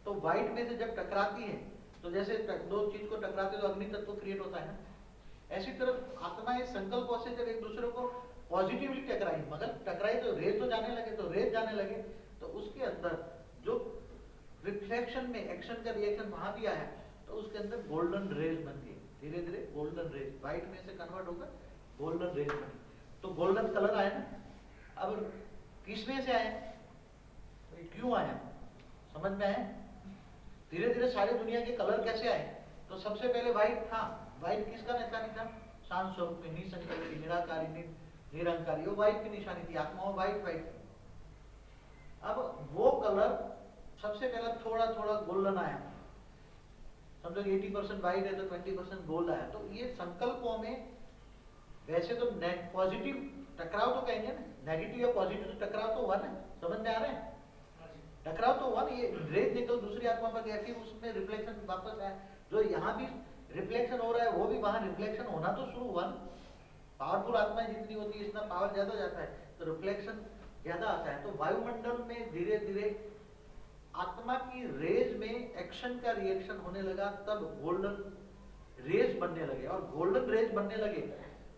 तो व्हाइट में से जब टकराती है तो जैसे दो चीज को टकराते तो अग्नि तत्व क्रिएट होता है ना, ऐसी तरह आत्माएं संकल्पों से जब एक दूसरे को पॉजिटिवली टकराई, मगर टकराई तो रेत तो जाने लगे, तो रेत जाने लगे तो उसके अंदर जो रिफ्लेक्शन में एक्शन का रिएक्शन वहां भी आया, तो उसके अंदर गोल्डन रेज बन गई, धीरे धीरे गोल्डन रेज व्हाइट में से कन्वर्ट होकर गोल्डन रेज बनी। तो गोल्डन कलर आया ना। अब किसमें से आया, क्यों आया, समझ में आया? धीरे धीरे सारी दुनिया के कलर कैसे आए? तो सबसे पहले व्हाइट था, व्हाइट किसका निशानी था? शांत स्वरूप में, निसंकल्पी, निराकारी, निरंकारी, वो व्हाइट की निशानी थी, आत्मा व्हाइट व्हाइट थी। अब वो कलर सबसे पहले थोड़ा थोड़ा गोल्डन आया, समझो 80% व्हाइट है तो 20% गोल्ड आया। तो ये संकल्पों में वैसे तो पॉजिटिव टकराव तो कहेंगे ना, नेगेटिव या पॉजिटिव टकराव तो हुआ ना, समझ में आ रहा है? टकराव तो हुआ ना, ये रेत निकल दूसरी आत्मा पर गया, फिर उसमें रिफ्लेक्शन वापस आया, जो यहाँ भी रिफ्लेक्शन हो रहा है वो भी वहां रिफ्लेक्शन होना तो शुरू हुआ ना। पावरफुल आत्माएं जितनी होती है इतना पावर ज्यादा जाता है तो रिफ्लेक्शन ज्यादा आता है। तो वायुमंडल में धीरे धीरे आत्मा की रेज में एक्शन का रिएक्शन होने लगा, तब गोल्डन रेज बनने लगे, और गोल्डन रेज बनने लगे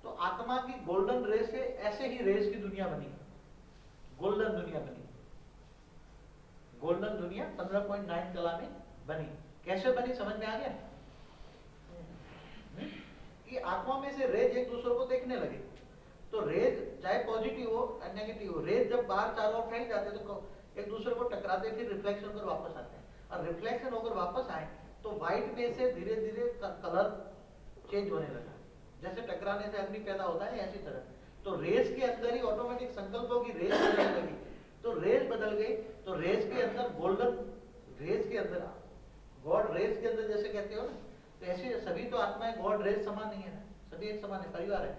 तो आत्मा की गोल्डन रेज से ऐसे ही रेज की दुनिया बनी, गोल्डन दुनिया बनी। गोल्डन दुनिया 15.9 कला में बनी। कैसे बनी, समझ में आ गया? कि आत्मा में से रेज एक दूसरे को देखने लगे, तो रेज चाहे पॉजिटिव हो या नेगेटिव हो, रेज जब बाहर चारों ओर फैल जाते तो एक दूसरे को टकराते, फिर रिफ्लेक्शन होकर वापस आते हैं, और रिफ्लेक्शन होकर वापस आए तो व्हाइट में से धीरे धीरे कलर चेंज होने लगा, जैसे टकराने से अग्नि पैदा होता है ऐसी तरह। तो रेस के अंदर ही ऑटोमेटिक संकल्पों की रेस बदलने लगी, तो रेस बदल गई, तो रेस के अंदर गोल्डन रेस के अंदर गॉड रेस के अंदर जैसे कहते हो ना, तो ऐसे सभी तो आत्माएं गॉड रेस समान नहीं है ना, सभी एक समान है, परिवार है।